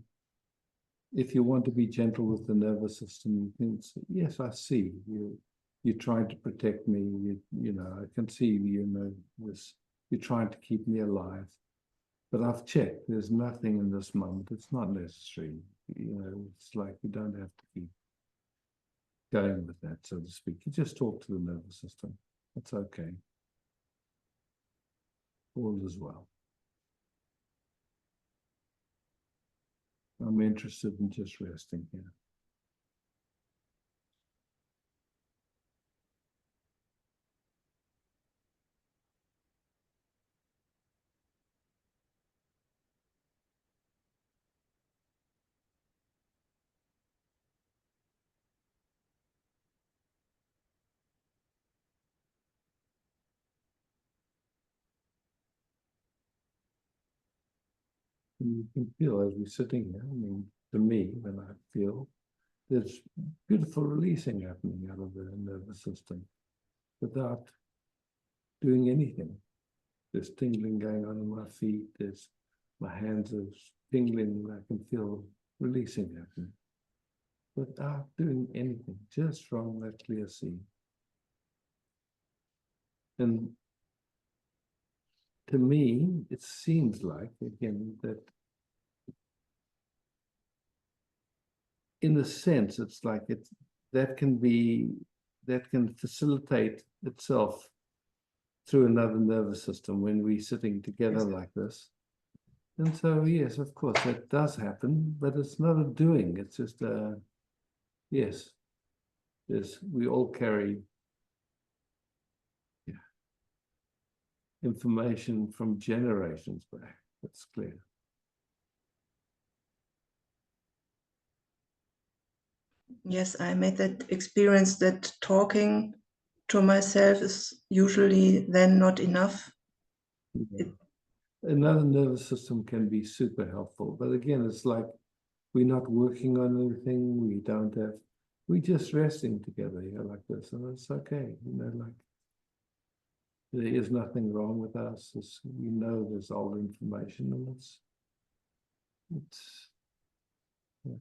if you want to be gentle with the nervous system, you can say, yes, I see, you're trying to protect me, you know, I can see, you know, this, you're trying to keep me alive. But I've checked, there's nothing in this moment, it's not necessary. You know, it's like you don't have to keep going with that, so to speak. You just talk to the nervous system. That's okay. All is well. I'm interested in just resting here. And you can feel as we're sitting here, I mean, to me, when I feel, there's beautiful releasing happening out of the nervous system without doing anything. There's tingling going on in my feet, there's my hands are tingling, I can feel releasing happening without doing anything, just from that clear sea. And to me, it seems like, again, that in a sense, it's like that can facilitate itself through another nervous system when we're sitting together like this. And so, yes, of course, that does happen, but it's not a doing, it's just a, yes, we all carry information from generations back, that's clear. Yes, I made that experience that talking to myself is usually then not enough. Another nervous system can be super helpful, but again, it's like we're not working on anything, we're just resting together here like this, and it's okay, you know, like there is nothing wrong with us. We know there's old information, and it's yeah.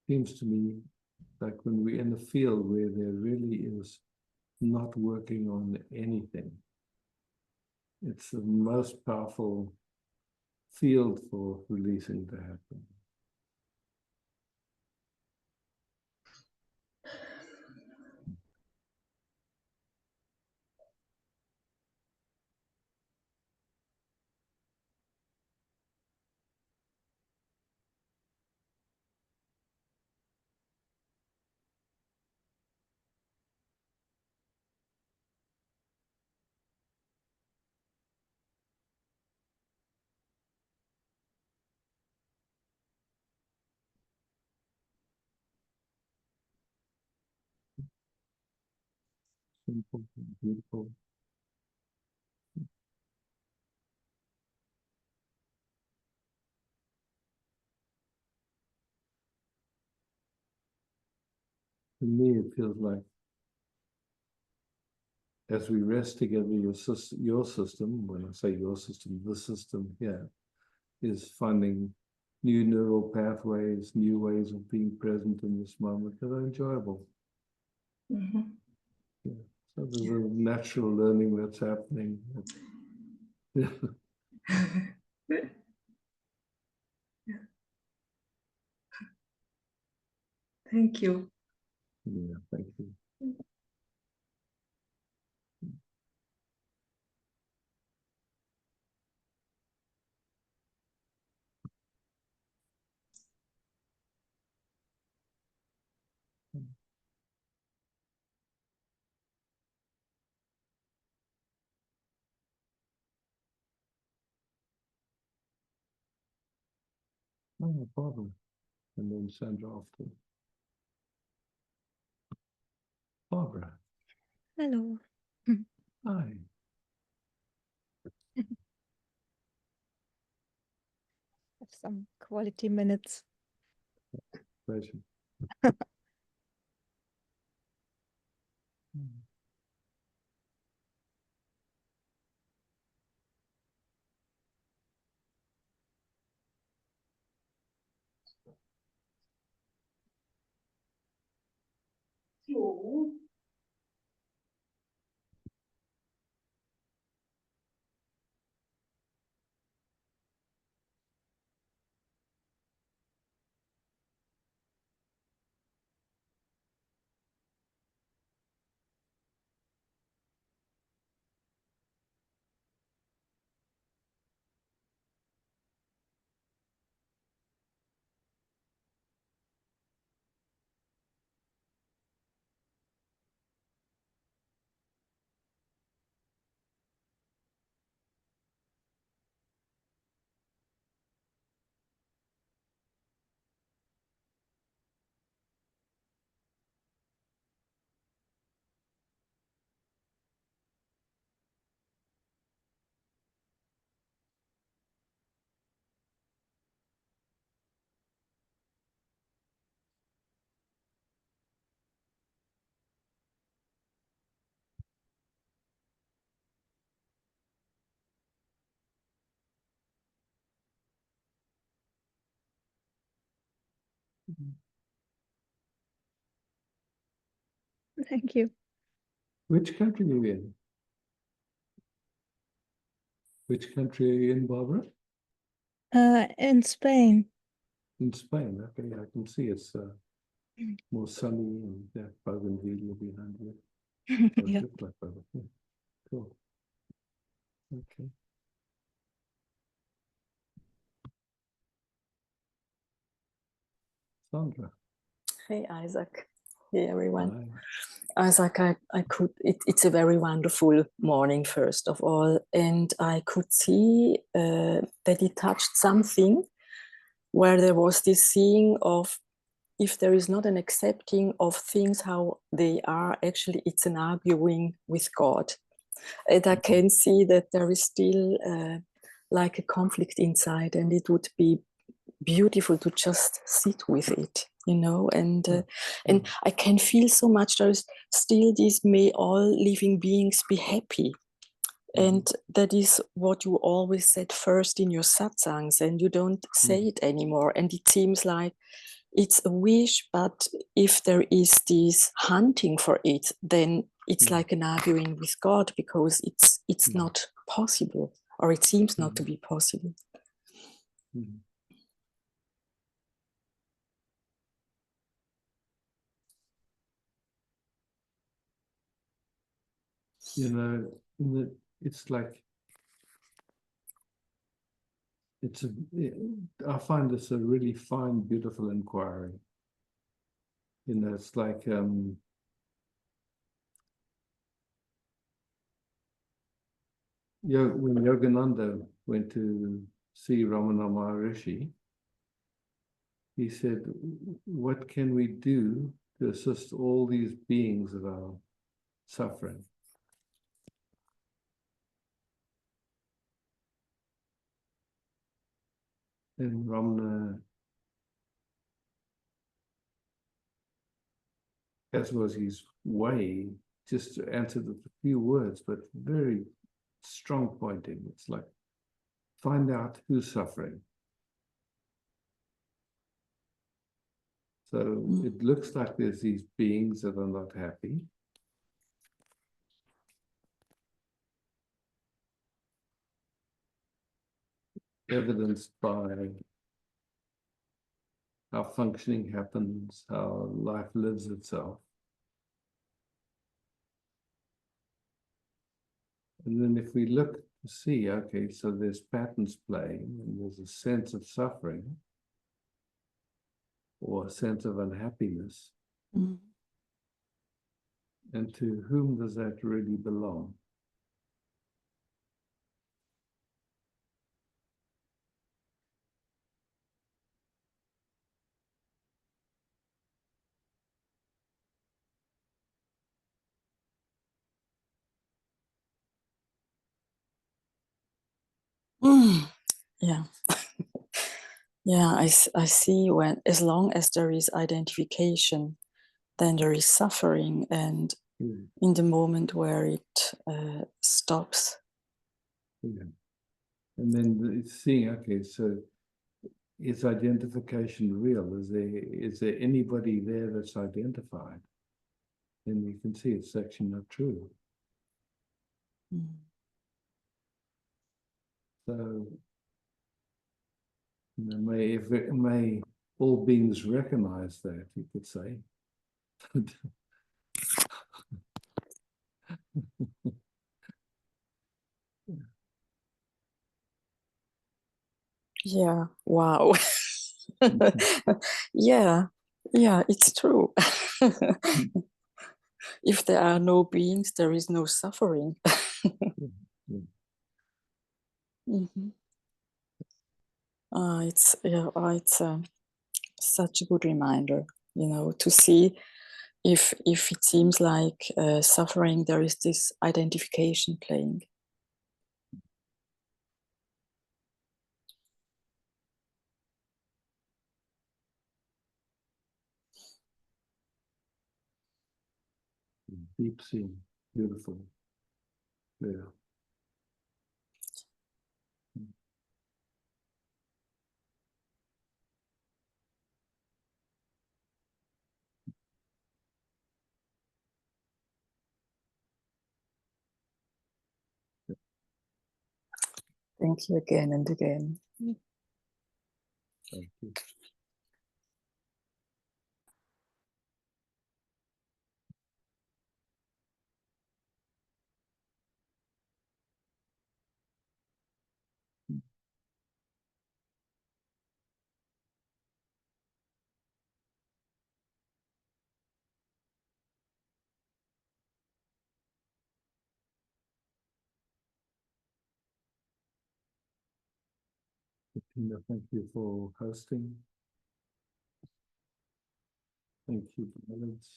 Seems to me like when we're in a field where there really is not working on anything, it's the most powerful field for releasing to happen. Simple, beautiful. To me, it feels like as we rest together, your system, when I say your system, the system here, is finding new neural pathways, new ways of being present in this moment that are enjoyable. Mm-hmm. Yeah. So there's a natural learning that's happening. Thank you. Yeah, thank you. No problem. And then Sandra after. Barbara. Hello. Hi. Have some quality minutes. Pleasure. Thank you. Which country are you in? Which country are you in, Barbara? In Spain. In Spain. Okay, I can see it's more sunny and Bougainvillea behind you. Yeah. Look like Bougainvillea. Yeah. Cool. Okay. Sandra. Hey, Isaac. Hey, everyone. Hi. Isaac, it's a very wonderful morning, first of all. And I could see that it touched something where there was this seeing of if there is not an accepting of things how they are, actually it's an arguing with God. And I can see that there is still like a conflict inside, and it would be beautiful to just sit with it, you know, and I can feel so much there is still this may all living beings be happy. And that is what you always said first in your satsangs, and you don't say it anymore. And it seems like it's a wish, but if there is this hunting for it, then it's like an arguing with God, because it's not possible, or it seems not to be possible. You know, it's like, I find this a really fine, beautiful inquiry. You know, it's like, when Yogananda went to see Ramana Maharishi, he said, what can we do to assist all these beings that are suffering? And Ramana, as was his way, just answered with a few words, but very strong pointing. It's like, find out who's suffering. So it looks like there's these beings that are not happy. Evidenced by how functioning happens, how life lives itself. And then if we look to see, okay, so there's patterns playing, and there's a sense of suffering, or a sense of unhappiness. And to whom does that really belong? Yeah. Yeah, I see, when as long as there is identification, then there is suffering, and in the moment where it stops. Yeah. And then seeing, okay, so is identification real? Is there anybody there that's identified? Then you can see it's actually not true. So, may all beings recognize that, you could say. Yeah, wow. Yeah, it's true. If there are no beings, there is no suffering. It's such a good reminder, to see if it seems like suffering, there is this identification playing. Deep seeing, beautiful. Yeah. Thank you again and again. Thank you. Thank you for hosting. Thank you, Turbulence.